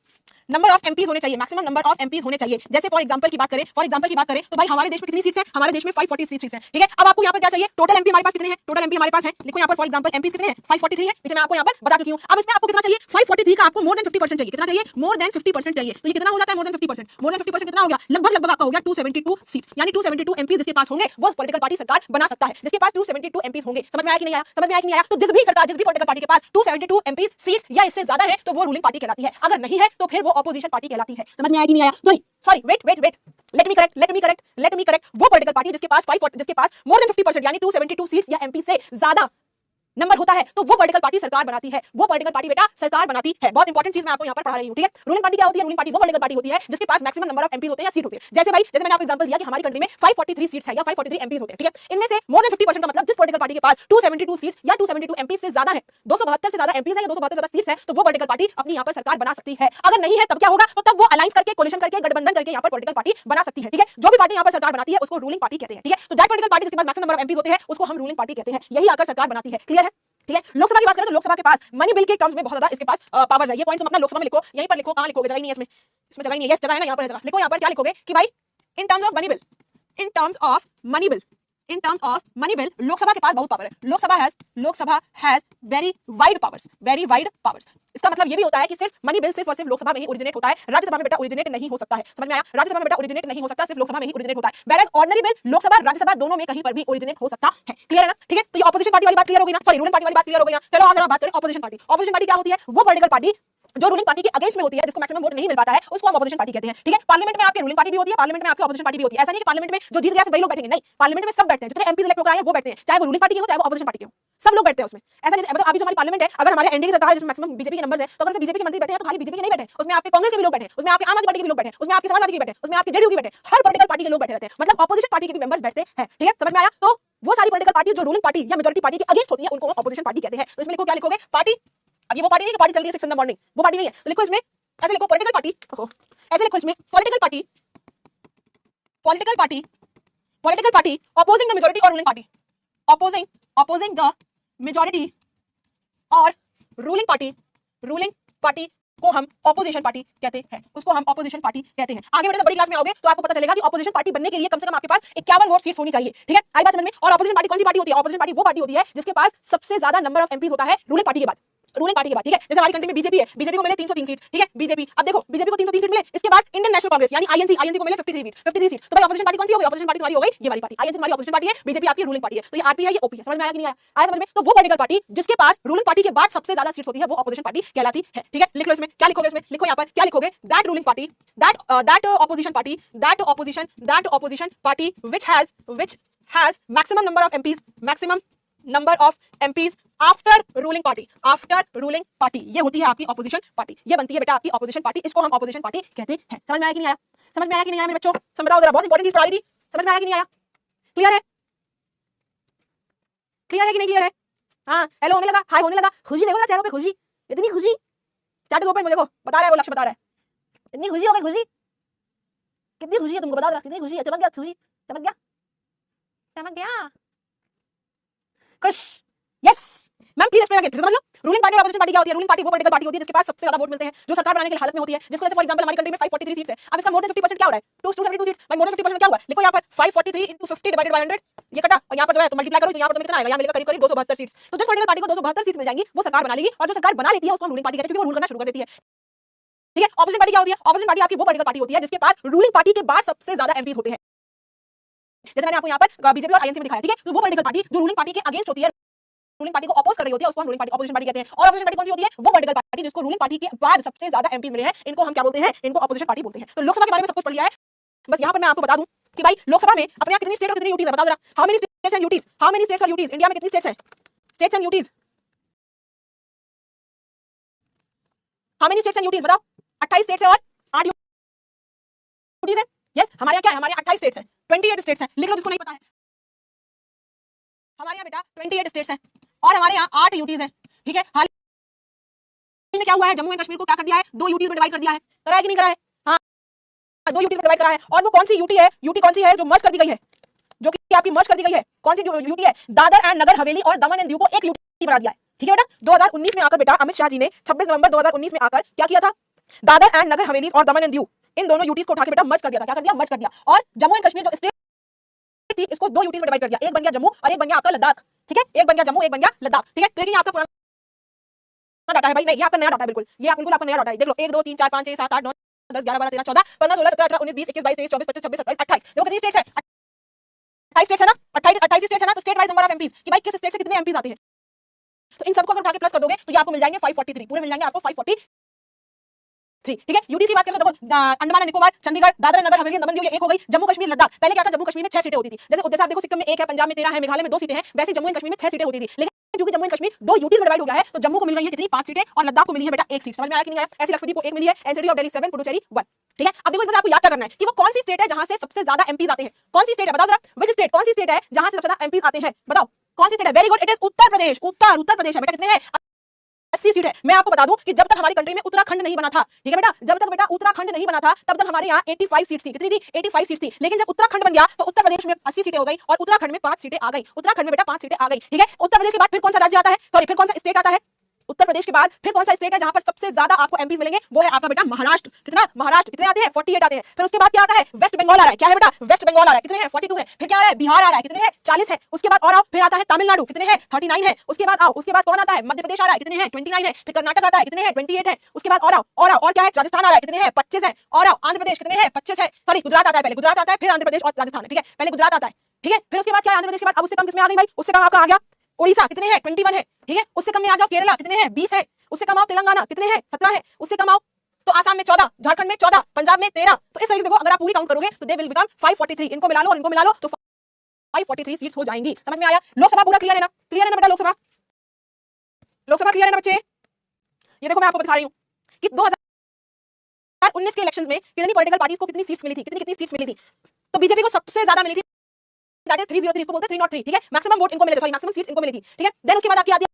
नंबर ऑफ एमपीज होने चाहिए, मैक्सिमम नंबर ऑफ एमपीज होने चाहिए। जैसे फॉर एग्जांपल की बात करें तो भाई हमारे देश में कितनी सीट्स हैं? हमारे देश में 543 सीट्स हैं। ठीक है अब आपको यहाँ पर क्या चाहिए? टोटल एमपी हमारे पास कितने हैं? टोटल एमपी हमारे पास है, लिखो यहाँ पर फॉर एग्जांपल एमपीज कितने हैं? 543 है, पीछे मैं आपको यहाँ पर बता चुकी हूँ। अब इसमें आपको कितना चाहिए? 543 का आपको मोर देन 50% चाहिए। कितना चाहिए? मोर देन 50% चाहिए। तो ये कितना हो जाता है? More than 50%। मोर देन 50% कितना हो गया? लगभग आपका हो गया 272 सीट, यानी 272 एमपी जिसके पास होंगे वो पॉलिटिकल पार्टी सरकार बना सकता है, जिसके पास 272 एमपी होंगे। समझ में आया कि नहीं आया? समझ में आया कि नहीं आया? तो जिस भी पॉलिटिकल पार्टी के पास 272 एमपी सीट्स या इससे ज्यादा है तो वो रूलिंग पार्टी कहलाती है, अगर नहीं है तो फिर वो ऑपोजिशन पार्टी कहलाती है। समझ में आया कि नहीं आया? Sorry wait let me correct वो पॉलिटिकल पार्टी जिसके पास मोर देन 50% यानी 272 सीट्स या एमपी से ज्यादा नंबर होता है तो वो पॉलिटिकल पार्टी सरकार बनाती है, वो पॉलिटिकल पार्टी बेटा सरकार बनाती है। बहुत इंपॉर्टेंट चीज मैं आपको यहाँ पर पढ़ा रही हूँ। ठीक है रूलिंग पार्टी क्या होती है? रूलिंग पार्टी वो पॉलिटिकल पार्टी होती है जिसके पास मैक्सिमम नंबर ऑफ एमपीज होते हैं या सीट होती है। जैसे मैंने आपको एग्जांपल दिया कि हमारी कंट्री में 543 सीट्स है या 543 एमपीज होते हैं। ठीक है इनमें से मोर देन 50% का मतलब जिस पॉलिटिकल पार्टी के पास 272 सीट्स या 272 एमपीज से ज्यादा है, 272 से ज्यादा एमपीज है या 272 ज्यादा सीट्स है, तो वो पॉलिटिकल पार्टी अपनी यहाँ पर सरकार बना सकती है। अगर नहीं है तब क्या होगा? तो तब वो अलायंस करके, कोलिशन करके, गठबंधन करके यहाँ पर पॉलिटिकल पार्टी बना सकती है। ठीक है जो भी पार्टी यहाँ पर सरकार बनाती है उसको रूलिंग पार्टी कहते हैं। ठीक है तो दैट पॉलिटिकल पार्टी जिसके पास मैक्सिमम नंबर ऑफ एमपीज होते हैं उसको हम रूलिंग पार्टी कहते हैं, यही आकर सरकार बनाती है। क्लियर है? ठीक है लोकसभा की बात करें तो लोकसभा के पास मनी बिल के टर्म्स में बहुत ज्यादा इसके पास पावर्स है। ये पॉइंट तुम अपना लोकसभा में लिखो, यहीं पर लिखो। कहां लिखोगे? जगह ही नहीं है इसमें जगह ही नहीं है। जगह है ना यहाँ पर जगह। लिखो यहाँ पर क्या लिखोगे कि भाई in terms of money bill Lok Sabha के पास बहुत पावर है। Lok Sabha has very wide powers. इसका मतलब ये भी होता है कि सिर्फ मनी बिल सिर्फ और सिर्फ लोकसभा में ही ओरिजिनेट होता है, राज्यसभा में बेटा ओरिजिनेट नहीं हो सकता है। समझ में आया? राज्यसभा में बेटा ओरिजिनेट नहीं हो सकता, सिर्फ लोकसभा में ही ओरिजिनेट होता है। Whereas ordinary bill Lok Sabha Rajya Sabha दोनों में कहीं पर भी ओरिजिनेट हो सकता है। क्लियर है ना? ठीक है तो ये ऑपोजिशन पार्टी वाली बात क्लियर हो गई ना, सॉरी रूलिंग पार्टी वाली बात क्लियर हो गई ना। चलो आज हम बात करें ऑपोजिशन पार्टी। ऑपोजिशन पार्टी क्या होती है? वो पॉलिटिकल पार्टी जो रूलिंग पार्टी के अगेंस्ट में होती है, जिसको मैक्सिमम वोट नहीं मिल पाता है, उसको हम ऑपोजिशन पार्टी कहते हैं। ठीक है पार्लियामेंट में आपकी रूलिंग पार्टी भी होती है, पार्लियामेंट में आपकी ऑपोजिशन पार्टी भी होती है। ऐसा नहीं कि पार्लियामेंट में जो जीत गया सब वही लोग बैठेंगे, नहीं पार्लियामेंट में सब बैठते हैं, जितने एमपी इलेक्ट होकर आए हैं वो बैठते हैं, चाहे वो रूलिंग पार्टी के हो चाहे वो ऑपोजिशन पार्टी के हो, सब लोग बैठते हैं उसमें। ऐसा नहीं मतलब अभी जो हमारी पार्लियामेंट है, अगर हमारे एनडीए की सरकार है जिसमें मैक्सिमम बीजेपी के नंबर्स है, तो अगर बीजेपी के मंत्री बैठे हैं तो खाली बीजेपी के नहीं बैठे, उसमें आपके कांग्रेस के भी लोग बैठे, उसमें आपके आम आदमी पार्टी के भी लोग बैठे, उसमें आपके समाजवादी के बैठे, उसमें आपके जेडीयू के बैठे, हर पॉलिटिकल पार्टी के लोग बैठे रहते हैं, मतलब ऑपोजिशन पार्टी के भी मेंबर्स बैठते हैं। ठीक है समझ में आया? तो वो सारी पॉलिटिकल पार्टी जो रूलिंग पार्टी या मेजॉरिटी पार्टी के अगेंस्ट होती है उनको ऑपोजिशन पार्टी कहते हैं। तो इसमें लिखो क्या लिखोगे? पार्टी। अब ये वो पार्टी नहीं कि पार्टी चल रही है 6 इन द मॉर्निंग, वो पार्टी नहीं है। तो लिखो इसमें ऐसे लिखो पॉलिटिकल पार्टी, ऐसे लिखो इसमें political party opposing the majority और ruling party, opposing the majority और रूलिंग पार्टी को हम ऑपोजिशन पार्टी कहते हैं, उसको हम ऑपोजिशन पार्टी कहते हैं। आगे बढ़े तो बड़ी क्लास में आओगे तो आपको पता चलेगा कि ऑपोजिशन पार्टी बनने के लिए कम से कम आपके पास 51 वोट सीट्स होनी चाहिए। ठीक है आई बात समझ में? और ऑपोजिशन पार्टी कौन सी पार्टी होती है? ऑपोजिशन पार्टी वो पार्टी होती है जिसके पास सबसे ज्यादा नंबर ऑफ एमपीज होता है रूलिंग पार्टी के बाद। ठीक है जैसे हमारी कंट्री में बीजेपी है, बीजेपी को मिले 303 सीट्स। ठीक है बीजेपी, अब देखो बीजेपी को 303 सीट मिले, इसके बाद इंडियन नेशनल कांग्रेस यानी आईएनसी को मिले 53 सीट। तो भाई ऑपोजिशन पार्टी कौन सी हो गई? ऑपोजिशन पार्टी तुम्हारी हो गई ये वाली पार्टी। आईएनसी हमारी ऑपोजिशन पार्टी है, बीजेपी आपकी रूलिंग पार्टी है। तो ये आरपी है, ये ओपी है। समझ में आया कि नहीं आया? आया समझ में? तो वो पॉलिटिकल पार्टी जिसके पास रूलिंग पार्टी के बाद सबसे ज्यादा सीट्स होती है वो ऑपोजिशन पार्टी कहलाती है। ठीक है लिख लो इसमें क्या लिखोगे? इसमें लिखो यहाँ पर क्या लिखोगे? That ruling party, that opposition party which has maximum number of MPs after ruling party, ये होती है आपकी ऑपोजिशन पार्टी, ये बनती है बेटा आपकी ऑपोजिशन पार्टी, इसको हम ऑपोजिशन पार्टी कहते हैं। समझ में आया कि नहीं आया? समझ में आया कि नहीं आया मेरे बच्चों? समझ बताओ जरा, बहुत इंपॉर्टेंट चीज पढ़ा दी थी, समझ में आया कि नहीं आया? क्लियर है कि नहीं क्लियर है? हाँ हेलो होने लगा, हाय होने लगा, खुशी देखो ना चेहरों पे, खुशी, इतनी खुशी, चैट ओपन मुझे देखो बता रहा है, वो लक्ष्य बता रहा है, इतनी खुशी हो गई, खुशी कितनी खुशी है तुमको बताओ जरा, कितनी खुशी है? चमक गया खुशी, चमक गया खुश yes ma'am please explain again, समझ लो। रूलिंग पार्टी और अपोजिशन पार्टी क्या होती है? रूलिंग पार्टी वो पॉलिटिकल पार्टी होती है जिसके पास सबसे ज्यादा वोट मिलते हैं, जो सरकार बनाने के हालत में होती है, जिसको जैसे फॉर एग्जांपल हमारी कंट्री में 543 सीट्स है। अब इसका मोर देन 50% क्या हो रहा है? 272 सीट्स। भाई मोर देन 50% क्या हुआ? देखो यहाँ पर 543 into 50 डिवाइडेड बाय 100, ये कटा, और यहाँ पर जो है तो मल्टीप्लाई करो तो यहाँ पर तुम्हें कितना आएगा? यहाँ मिलेगा करीब करीब 272 सीट्स। तो जिस पॉलिटिकल पार्टी को 272 सीट्स मिल जाएंगी वो सरकार बना लेगी, और जो सरकार बना लेती है उसको रूलिंग पार्टी कहते हैं, क्योंकि वो रूल करना शुरू कर देती है। ठीक है, ऑपोजिशन पार्टी क्या होती है? ऑपोजिशन पार्टी आपकी वो पॉलिटिकल पार्टी होती है जिसके पास रूलिंग पार्टी के बाद सबसे ज्यादा एमपीज होते हैं, जैसे मैंने आपको यहाँ पर बीजेपी और आईएनसी में दिखाया। ठीक है, तो वो पॉलिटिकल पार्टी जो रूलिंग पार्टी के अगेंस्ट होती है, रूलिंग पार्टी को अपोज कर रही होती है, उसको हम रूलिंग पार्टी ऑपोजिशन पार्टी कहते हैं। और ऑपोजिशन पार्टी कौन सी होती है? वो पॉलिटिकल पार्टी जिसको रूलिंग पार्टी के बाद सबसे ज्यादा एमपी मिले हैं, इनको हम क्या बोलते हैं? इनको ऑपोजिशन पार्टी बोलते हैं। तो लोकसभा के बारे में सब कुछ पढ़ लिया है, बस यहाँ पर मैं आपको बता दूं कि भाई लोकसभा में अपने यहाँ कितनी स्टेट और कितनी यूटीज है? बताओ जरा, how many states and UTs? How many states और यूटीज? इंडिया में कितनी स्टेट्स हैं? States and UTs, how many states and UTs? बताओ। 28 स्टेट्स है और 8 यूटीज है। यस, हमारे यहाँ क्या है? हमारे यहाँ 28 स्टेट्स हैं, 28 स्टेट्स हैं। लिख लो जिसको नहीं पता है, हमारे यहाँ बेटा 28 स्टेट्स हैं और हमारे यहाँ 8 यूटीज हैं। ठीक है, हाल में क्या हुआ है? जम्मू एंड कश्मीर को क्या कर दिया है? 2 यूटीज में डिवाइड कर दिया है। करा है कि नहीं करा है? हाँ, 2 यूटीज में डिवाइड करा है। और वो कौन सी यूटी है? यूटी कौन सी है जो मर्ज कर दी गई है? जो कि आपकी मर्ज कर दी गई है, कौन सी यूटी है? दादर एंड नगर हवेली और दमन एंड दीव को एक यूटी बना दिया है। ठीक है बेटा, 2019 में आकर बेटा अमित शाह जी ने 26 नवंबर 2019 में आकर क्या किया था? दादर एंड नगर हवेली और दमन एंड दीव इन दोनों यूटीज को उठा के बेटा मर्ज कर दिया था। क्या कर दिया? मर्ज कर दिया। और जम्मू एंड कश्मीर जो स्टेट थी इसको 2 यूटीज में डिवाइड कर दिया, एक बन गया जम्मू और एक बन गया आपका लद्दाख। ठीक है, एक बन गया जम्मू, एक बन गया लद्दाख। ठीक है, तो ये आपका पुराना डाटा है भाई, नहीं ये आपका नया डाटा है, बिल्कुल ये बिल्कुल आपका नया डाटा है। देख लो 1 2 3 4 5 6 7 8 9 10 11 12 13 14 15 16 17 18 19 20 21 22 23 24 25 26 27 28। देखो कितनी स्टेट्स है? 28 स्टेट्स है ना, 28 स्टेट्स है ना। तो state wise number of MPs कि भाई किस स्टेट से कितने एमपीज आते हैं, तो इन सबको अगर उठा के प्लस कर दोगे तो ये आपको मिल जाएंगे 543, पूरे मिल जाएंगे आपको 543। ठीक है, यूटी की बात करें तो देखो अंडमान एंड निकोबार, चंडीगढ़, दादरा नगर हवेली, दमन दीव, ये एक हो गई। जम्मू कश्मीर लद्दाख, पहले क्या था? जम्मू कश्मीर में 6 सीटें होती थी। जैसे आप देखो सिक्किम में 1 है, पंजाब में 13 है, मेघालय में 2 सीटें हैं, वैसे जम्मू एंड कश्मीर में 6 सीटें होती थी। लेकिन क्योंकि जम्मू एंड कश्मीर 2 यूटीज में डिवाइड हो गया है तो जम्मू को मिल गई है कितनी? 5 सीटें, और लद्दाख को मिली है बेटा 1 सीट। समझ में आया कि नहीं आया? ऐसी लखपति को 1 मिली है, एनसीडी ऑफ दिल्ली 7, पुडुचेरी 1। ठीक है, अब देखो इसमें आपको याद क्या करना है कि वो कौन सी स्टेट है जहां से सबसे ज्यादा एमपीज आते हैं? कौन सी स्टेट है? बताओ जरा, विच स्टेट, कौन सी स्टेट है जहां से सबसे ज्यादा एमपीज आते हैं? बताओ कौन सी स्टेट है? Very good, it is Uttar Pradesh. Uttar Pradesh है बेटा। कितने हैं? 80 सीट है। मैं आपको बता दूं कि जब तक हमारी कंट्री में उत्तराखंड नहीं बना था, ठीक है बेटा, जब तक बेटा उत्तराखंड नहीं बना था तब तक हमारे यहाँ 85 सीट थी। कितनी थी? 85 सीट थी। लेकिन जब उत्तराखंड बन गया तो उत्तर प्रदेश में 80 सीटें हो गई और उत्तराखंड में 5 सीटें आ गई। उत्तराखंड में बेटा 5 सीटें आ गई। ठीक है, उत्तर प्रदेश के बाद फिर कौन सा राज्य आता है? सॉरी, फिर कौन सा स्टेट आता है? उत्तर प्रदेश के बाद फिर कौन सा स्टेट है जहां पर सबसे ज्यादा आपको एमपीज मिलेंगे? वो है आपका बेटा महाराष्ट्र। कितना? महाराष्ट्र कितने आते हैं? 48 आते हैं। फिर उसके बाद क्या आता है? वेस्ट बंगाल आ रहा है। क्या है बेटा? वेस्ट बंगाल आ रहा है। कितने हैं? 42 है। फिर क्या आ रहा है? बिहार आ रहा है। कितने हैं? 40 है। उसके बाद और आओ, फिर आता है तमिलनाडु। कितने हैं? 39 है। उसके बाद आओ, उसके बाद कौन आता है? मध्य प्रदेश आ रहा है। कितने हैं? 29 है। फिर कर्नाटक आता है। कितने हैं? 28 है। उसके बाद और आओ, और क्या है? राजस्थान आ रहा है। कितने हैं? 25 है। और आओ, आंध्र प्रदेश कितने हैं? 25 है। सॉरी, गुजरात आता है पहले, गुजरात आता है फिर आंध्र प्रदेश और राजस्थान। ठीक है, पहले गुजरात आता है। ठीक है, फिर उसके बाद क्या है? आंध्र प्रदेश के बाद अब उससे कम किसमें आ गई भाई? उससे कम आपका आ गया उड़ीसा। कितने हैं? 21 है। ठीक है, उससे कम में आ जाओ केरला। कितने हैं? 20 है। उससे कम आओ तेलंगाना। कितने हैं? 17 है। उससे कम आओ तो आसाम में 14, झारखंड में 14, पंजाब में 13। तो इस तरीके से देखो अगर आप पूरी काउंट करोगे तो दे विल बिकम 543। इनको मिला लो और इनको मिला लो तो 543 सीट्स हो जाएंगी। समझ में आया? लोकसभा पूरा क्लियर है ना? क्लियर है ना बेटा? लोकसभा क्लियर है ना बच्चे? ये देखो मैं आपको बता रही हूँ कि 2019 के इलेक्शंस में कितनी पॉलिटिकल पार्टीज को कितनी सीट्स मिली थी, कितनी सीट्स मिली थी। तो बीजेपी को सबसे ज्यादा मिली थी, दैट इज 303, इसको बोलते हैं 303। ठीक है, मैक्सिमम वोट इनको मिले थे, सॉरी मैक्सिमम सीट्स इनको मिली थी। ठीक है, देन उसके बाद आपकी आती है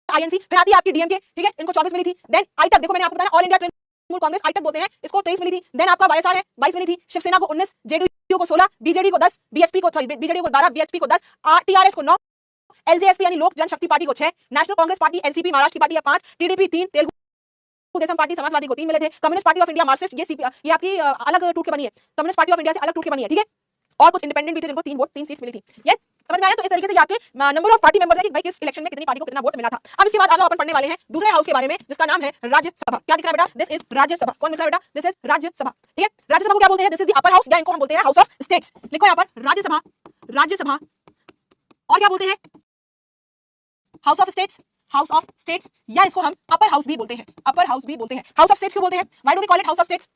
आईएनसी, फिर आती है आपकी डीएमके। ठीक है, इनको 24 मिली थी। देन आई तक, देखो मैंने आपको बताया ऑल इंडिया तृणमूल कांग्रेस आई तक बोलते हैं, इसको 23 मिली थी। देन आपका वाईएसआर है 22 मिली थी, शिवसेना को 19, जेडीयू को 16, बीजेडी को 10, बीएसपी को 12, बीएसपी को 10, टीआरएस को 9, एलजेएसपी यानी लोक जनशक्ति पार्टी को 6, national Congress party NCP Maharashtra की पार्टी है 5, टीडीपी 3, तेलुगु देशम पार्टी समाजवादी को 3 मिले थे, communist party of India Marxist ये आपकी अलग टूट के बनी है, कम्युनिस्ट पार्टी ऑफ इंडिया से अलग टूट के बनी है। ठीक है, और कुछ इंडिपेंडेंट भी थे जिनको 3 वोट 3 सीट्स मिली थी। यस, समझ में आया? तो इस तरीके से आपके नंबर ऑफ पार्टी मेंबर्स है कि भाई किस इलेक्शन में कितनी पार्टी को कितना वोट मिला था। अब इसके बाद आज अपन पढ़ने वाले हैं दूसरे हाउस के बारे में जिसका नाम है राज्यसभा। क्या दिख रहा है बेटा? This is Rajya Sabha. कौन दिख रहा है बेटा? This is Rajya Sabha. ठीक है, राज्यसभा को क्या बोलते हैं? This is the upper house या इनको हम बोलते हैं हाउस ऑफ स्टेट्स। लिखो यहाँ पर राज्यसभा, राज्यसभा और क्या बोलते हैं? House of states, house of states, या इसको हम अपर हाउस भी बोलते हैं, अपर हाउस भी बोलते हैं। हाउस ऑफ स्टेट्स क्यों बोलते हैं? Why do we call it house of states?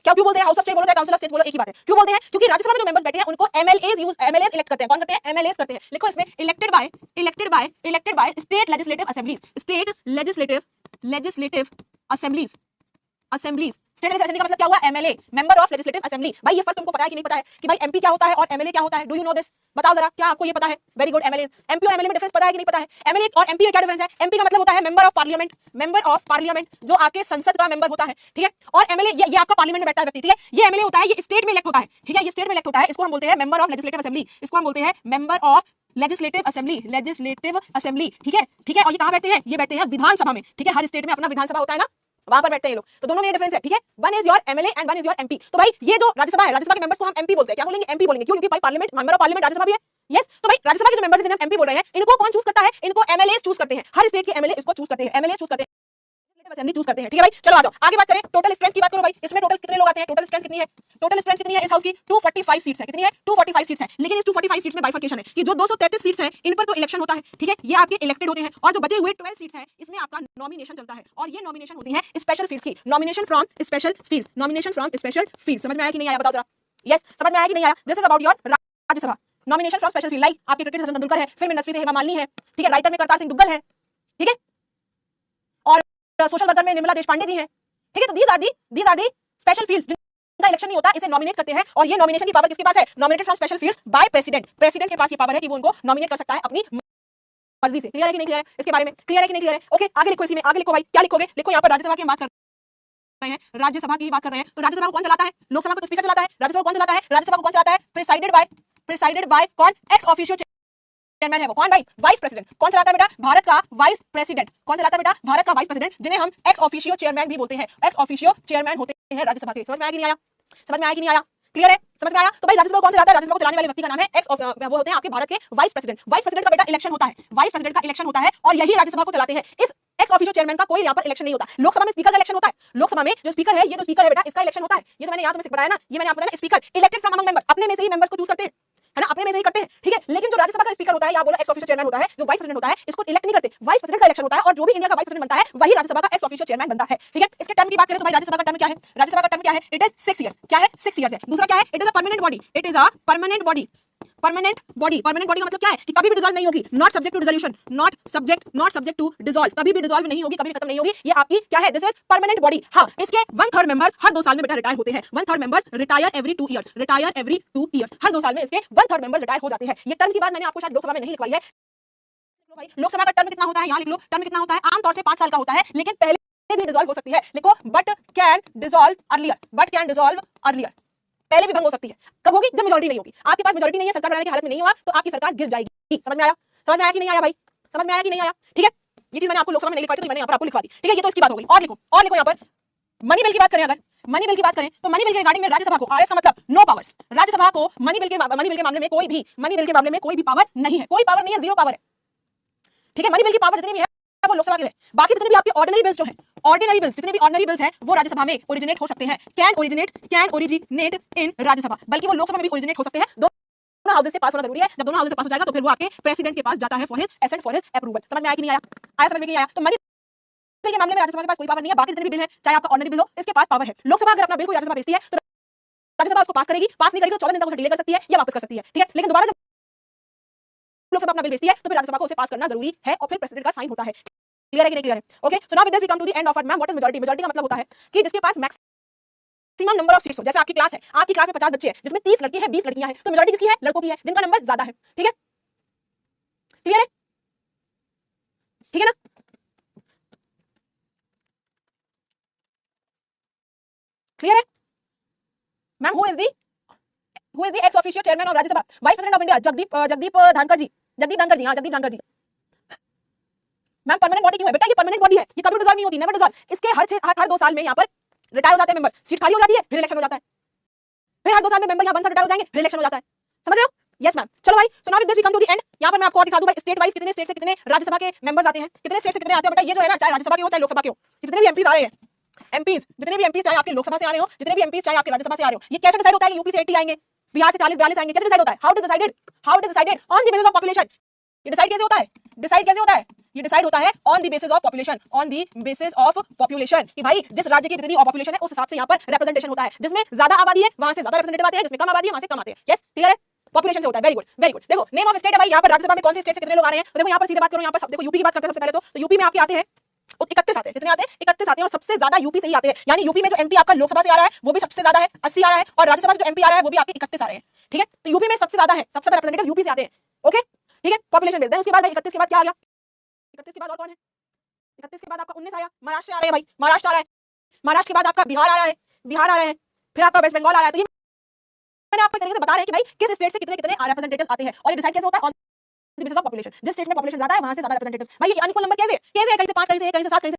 क्या क्यों बोलते हैं हाउस ऑफ स्टेट बोलो या काउंसिल ऑफ स्टेट बोलो, एक ही बात है। क्यों बोलते हैं? क्योंकि राज्यसभा में जो मेंबर्स बैठे हैं उनको एमएलएस इलेक्ट करते हैं। कौन करते हैं? एमएलएस करते हैं। लिखो इसमें elected by state legislative assemblies, state legislative assemblies. State legislative assembly का मतलब क्या हुआ? MLA, member of legislative assembly. भाई ये फर्क तुमको पता है कि नहीं पता है कि भाई एमपी क्या होता है और एमएलए क्या होता है? Do you know this? बताओ जरा, क्या आपको ये पता है? वेरी गुड, एमएलए, एमपी और एमएलए में डिफरेंस पता है कि नहीं पता है? एमएलए और एमपी में क्या डिफरेंस है? एमपी का मतलब होता है मेंबर ऑफ पार्लियामेंट, जो आपके संसद का मेंबर होता है। ठीक है, और एमएलए ये आपका पार्लियामेंट में बैठा है व्यक्ति। ठीक है, ये एमएलए होता है, ये स्टेट में इलेक्ट होता है। ठीक है, ये स्टेट में इलेक्ट होता है, इसको हम बोलते हैं मेंबर ऑफ लेजिस्लेटिव असेंबली, इसको हम बोलते हैं मेंबर ऑफ लेजिस्लेटिव असेंबली, ठीक है। और ये कहाँ बैठते हैं? ये बैठते हैं विधानसभा में, ठीक है। हर स्टेट में अपना विधानसभा होता है ना, वहां पर बैठते हैं ये लोग। तो दोनों में ये डिफरेंस है, ठीक है। One is your MLA and one is your MP. तो भाई ये जो राज्यसभा है, राज्यसभा के मेंबर्स को हम एमपी बोलते हैं। क्या बोलेंगे? एमपी बोलेंगे। क्यों? क्योंकि भाई parliament, member of parliament Rajya Sabha भी है। यस, तो भाई राज्यसभा के जो मेंबर्स जिन्हें हम एमपी बोल रहे हैं, इनको कौन चूज करता है? इनको एमएलए चूज करते हैं। हर स्टेट के एमएलए इसको चूज करते हैं, एमएलए चूज करते हैं, असेंबली चूज करते हैं, ठीक है भाई। चलो आ जाओ आगे बात करें। टोटल स्ट्रेंथ की बात करो भाई। इसमें टोटल कितने लोग आते हैं? टोटल स्ट्रेंथ कितनी है? टोटल स्ट्रेंथ कितनी है इस हाउस की? 245 सीट्स है। कितनी है? 245 सीट्स है। लेकिन इस 245 सीट्स में बाइफर्केशन है कि जो 233 सीट्स है इन पर तो इलेक्शन होता है, ठीक है, ये आपके इलेक्टेड होते हैं, और जो बचे हुए 12 सीट्स है इसमें आपका नॉमिनेशन चलता है, और ये नॉमिनेशन होती है स्पेशल फील्ड्स की। Nomination from special fields, nomination from special fields. समझ में आया कि नहीं आया? बताओ जरा। यस, समझ में आया कि नहीं आया? This is about your Rajya Sabha. Nomination from special field, like आपके क्रिकेट सचिन तेंदुलकर है, फिल्म इंडस्ट्री से हेमा मालिनी है, ठीक है, राइटर में करतार सिंह दुग्गल है, ठीक है, और सोशल वर्कर में निर्मला देशपांडे जी हैं, ठीक है। तो these are the special fields जिनका इलेक्शन नहीं होता, इसे नॉमिनेट करते हैं, और ये नॉमिनेशन की पावर किसके पास है? Nominated from special fields by president. President के पास ये पावर है कि वो उनको नॉमिनेट कर सकता है अपनी मर्जी से। क्लियर है कि नहीं क्लियर है? इसके बारे में क्लियर है कि नहीं क्लियर है? ओके, आगे लिखो, इसी में आगे लिखो भाई। क्या लिखोगे? लिखो यहाँ पर राज्यसभा की बात कर रहे हैं, राज्यसभा की बात कर रहे हैं। तो राज्यसभा को कौन चलाता है? लोकसभा को तो स्पीकर चलाता है। राज्यसभा को कौन चलाता है? राज्यसभा को कौन चलाता है? प्रेसाइडेड बाय कौन? एक्स ऑफिशियो चेयरमैन है वो। कौन भाई? Vice president. कौन चलाता है बेटा? भारत का वाइस प्रेसिडेंट। कौन चलाता है बेटा? भारत का वाइस प्रेसिडेंट, जिन्हें हम एक्स ऑफिशियो चेयरमैन भी बोलते हैं। एक्स ऑफिशियो चेयरमैन होते हैं राज्यसभा के। समझ में आया कि नहीं आया? समझ में आया कि नहीं आया? क्लियर है? समझ में आया? तो भाई राज्यसभा कौन चलाता है? राज्यसभा को चलाने वाले व्यक्ति का नाम है एक्स, वो होते हैं आपके भारत के वाइस प्रेसिडेंट। वाइस प्रेसिडेंट का बेटा इलेक्शन होता है, वाइस प्रेसिडेंट का इलेक्शन होता है, और यही राज्यसभा को चलाते हैं। इस एक्स ऑफिशियो चेयरमैन का कोई यहाँ पर इलेक्शन नहीं होता। लोकसभा में स्पीकर का इलेक्शन होता है। लोकसभा में जो स्पीकर है, ये जो स्पीकर है बेटा, इसका इलेक्शन होता है। ये जो मैंने यहाँ तुम्हें बताया ना, ये मैंने आपको बताया ना, speaker elected from among members, अपने में से ही मेंबर्स को चूज करते हैं, है ना, अपने में से ही करते हैं, ठीक है। लेकिन जो राज्यसभा का स्पीकर होता है, या बोलो एक्स ऑफिशियो चेयरमैन होता है, जो वाइस प्रेसिडेंट होता है, इसको इलेक्ट नहीं करते। वाइस प्रेसिडेंट का इलेक्शन होता है, और जो भी इंडिया का वाइस प्रेसिडेंट बनता है, वही राज्यसभा का एक्स ऑफिशियो चेयरमैन बनता है, ठीक है। इसके टर्म की बात करें तो भाई राज्यसभा का टर्म क्या है? राज्यसभा का टर्म क्या है? It is 6 years. क्या है? 6 इयर्स है। दूसरा क्या है? It is a permanent body. It is a permanent body. Permanent body का मतलब क्या है? कि कभी भी डिसॉल्व नहीं होगी, not subject to dissolution, not subject to dissolve, कभी भी डिसॉल्व नहीं होगी, कभी खत्म नहीं होगी। ये आपकी क्या है? This is permanent body. हाँ, इसके 1/3 मेंबर्स हर 2 साल में बेटा रिटायर होते हैं। 1/3 members retire every 2 years, retire every 2 years, हर 2 साल में इसके 1/3 मेंबर्स रिटायर हो जाते हैं। ये टर्म की बात मैंने आपको शायद लोकसभा में नहीं लिखवाई है। भाई लोकसभा का टर्म कितना होता है? यहाँ लिख लो, टर्म कितना होता है? आमतौर से 5 साल का होता है, लेकिन पहले भी डिसॉल्व हो सकती है। लिखो, but can dissolve earlier, but can dissolve earlier, पहले भी भंग हो सकती है। कब होगी? जब मेजॉरिटी नहीं होगी। आपके पास मेजॉरिटी नहीं है, सरकार बनाने की हालत में नहीं हुआ, तो आपकी सरकार गिर जाएगी। समझ में आया? समझ में आया कि नहीं आया भाई? समझ में आया कि नहीं आया? ठीक है, ये चीज मैंने आपको लोकसभा में नहीं लिखवाई थी, तो मैंने यहाँ पर आपको लिखवा दी, ठीक है। ये तो इसकी बात हो गई। और लिखो यहाँ पर मनी बिल की बात करें। अगर मनी बिल की बात करें तो मनी बिल के रिगार्डिंग में राज्यसभा को, आरएस का मतलब नो पावर्स, राज्यसभा को मनी बिल के मामले में कोई भी पावर नहीं है। कोई पावर नहीं है, 0 पावर है, ठीक है। मनी बिल की पावर जितनी भी है वो लोकसभा के लिए। बाकी जितने भी आपके ऑर्डिनरी बिल्स जो है, ऑर्डिनरी बिल्स, जितने भी ऑर्डिनरी बिल्स हैं, वो राज्यसभा में ओरिजिनेट हो सकते हैं। कैन ओरिजिनेट इन राज्यसभा, बल्कि वो लोकसभा में भी ओरिजिनेट हो सकते हैं। दोनों हाउसेस से पास होना जरूरी है। जब दोनों हाउसेस से पास हो जाएगा तो फिर वो आपके प्रेसिडेंट के पास जाता है for his assent, for his approval. समझ में आया कि नहीं आया? आया समझ में नहीं आया? तो मनी बिल के मामले में राज्यसभा के पास कोई पावर नहीं है। बाकी जितने भी बिल है, चाहे आपका ऑर्डिनरी बिल हो, इसके पास पावर है। लोकसभा अगर अपना बिल कोई राज्यसभा भेजती है तो राज्यसभा उसको पास करेगी, पास नहीं करेगी तो 14 दिन तक उसे डिले कर सकती है या वापस कर सकती है, ठीक है। लेकिन दोबारा जब लोकसभा अपना बिल भेजती है तो फिर राज्यसभा को उसे पास करना जरूरी है, और फिर प्रेसिडेंट का साइन होता है। क्लियर है कि नहीं क्लियर है? Okay, so now with this we come to the end of our ma'am. What is majority? Majority का मतलब होता है कि जिसके पास मैक्सिमम नंबर ऑफ सीट्स हो। जैसे आपकी क्लास है, आपकी क्लास में 50 बच्चे हैं, जिसमें 30 लड़के हैं, 20 लड़कियां हैं, तो मेजॉरिटी किसकी है? लड़कों की है, जिनका नंबर ज्यादा है, ठीक है। क्लियर है? ठीक है ना? क्लियर है ma'am? Who is the ex officio chairman of Rajya Sabha? Vice president of India Jagdeep Dhankhar ji. हाँ, Jagdeep Dhankhar ji. Ma'am permanent body क्यों है बेटा? ये परमानेंट बॉडी है, ये कभी डिसॉल्व नहीं होती, नेवर डिसॉल्व। इसके हर 2 साल में यहाँ पर रिटायर हो जाते हैं मेंबर्स, सीट खाली हो जाती है, फिर इलेक्शन हो जाता है, फिर हर 2 साल में मेंबर यहाँ बनकर रिटायर हो जाएंगे, फिर इलेक्शन हो जाता है। समझ रहे हो? Yes ma'am. चलो भाई, so now with this we come to the end. यहाँ पर मैं आपको और दिखा दूं भाई, स्टेट वाइज कितने स्टेट से कितने राज्यसभा के मेंबर्स आते हैं, कितने स्टेट से कितने आते हैं बेटा। ये जो है ना, चाहे राज्यसभा के हो चाहे लोकसभा के हो, जितने भी एमपीज आ रहे हैं, जितने भी एमपीज चाहे आपके लोकसभा से आ रहे हो, जितने भी एमपीज चाहे आपके राज्यसभा से आ रहे हो, ये कैसे डिसाइड होता है कि यूपी से 80 आएंगे, बिहार से 40-42 आएंगे? कैसे डिसाइड होता है? How it is decided? On the basis of population. ये डिसाइड कैसे होता है? ये डिसाइड होता है on the basis of population, कि भाई जिस राज्य की जितनी पॉपुलेशन है उस हिसाब से यहाँ पर रिप्रेजेंटेशन होता है। जिसमें ज्यादा आबादी है वहां से ज्यादा रिप्रेजेंटेटिव आते हैं, जिसमें कम आबादी है वहां से कम आते हैं। यस, क्लियर है? पॉपुलेशन से होता है। Very good. देखो नेम ऑफ स्टेट है भाई, यहाँ पर राज्यसभा में कौन सी स्टेट से कितने लोग आ रहे हैं, तो देखो यहाँ पर सीधे बात करो, यहाँ पर देखो यूपी की बात करते हैं सबसे पहले। तो यूपी में आपके आते हैं 31 आते हैं। कितने आते हैं? 31 आते हैं, और सबसे ज्यादा यूपी से ही आते हैं। यानी यूपी में जो एमपी आपका लोकसभा से आ रहा है वो भी सबसे ज्यादा है, 80 आ रहा है, और राज्यसभा से जो एमपी आ रहा है वो भी आपके 31 आ रहे हैं, ठीक है। तो यूपी में सबसे ज्यादा है, सबसे ज्यादा रिप्रेजेंटेटिव यूपी से आते हैं। ओके, ठीक है, पॉपुलेशन बेस्ड। उसके बाद भाई 31 के बाद क्या आ गया? 31 के बाद और कौन है? 31 के बाद आपका 19 आया, महाराष्ट्र आ रहे हैं भाई, महाराष्ट्र आ रहा है। महाराष्ट्र के बाद आपका बिहार आ रहा है, फिर आपका वेस्ट बंगाल आ रहा है। तो ये मैंने आपको तरीके से बता रहे हैं कि भाई किस स्टेट से कितने कितने रिप्रेजेंटेटिव्स आते हैं, और ये डिसाइड कैसे होता है? Basis of population. जिस स्टेट में पॉपुलेशन ज्यादा है वहां से ज्यादा रिप्रेजेंटेटिव्स। भाई ये अनइक्वल नंबर कैसे है कहीं से 5 कहीं से 1 कहीं से 7 कहीं से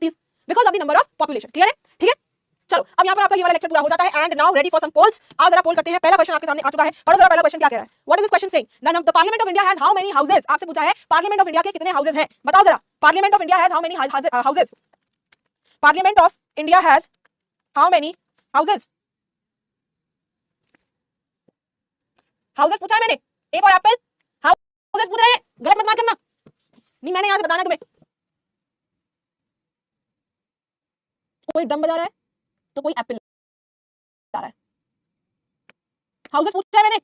30 because of the number of population. Clear है? ठीक है, चलो अब यहाँ पर आपका ये वाला लेक्चर पूरा हो जाता है and now ready for some polls. आओ जरा पोल करते हैं। पहला क्वेश्चन आपके सामने आ चुका है, पढ़ो जरा पहला क्वेश्चन क्या कह रहा है। What is this question saying? The parliament of India has how many houses? आपसे पूछा है पार्लियामेंट ऑफ इंडिया के कितने हाउसेस हैं, बताओ जरा। Parliament of India has how many houses? Parliament of India has how many houses? Houses पूछा है मैंने, ए फॉर एप्पल, हाउसेस पूछ रहे हैं, गलत मत मान करना। नहीं मैंने यहां से बताना है तुम्हें। कोई ड्रम बजा रहा है तो कोई एप्पल ला रहा है। हाउसेस पूछा है मैंने।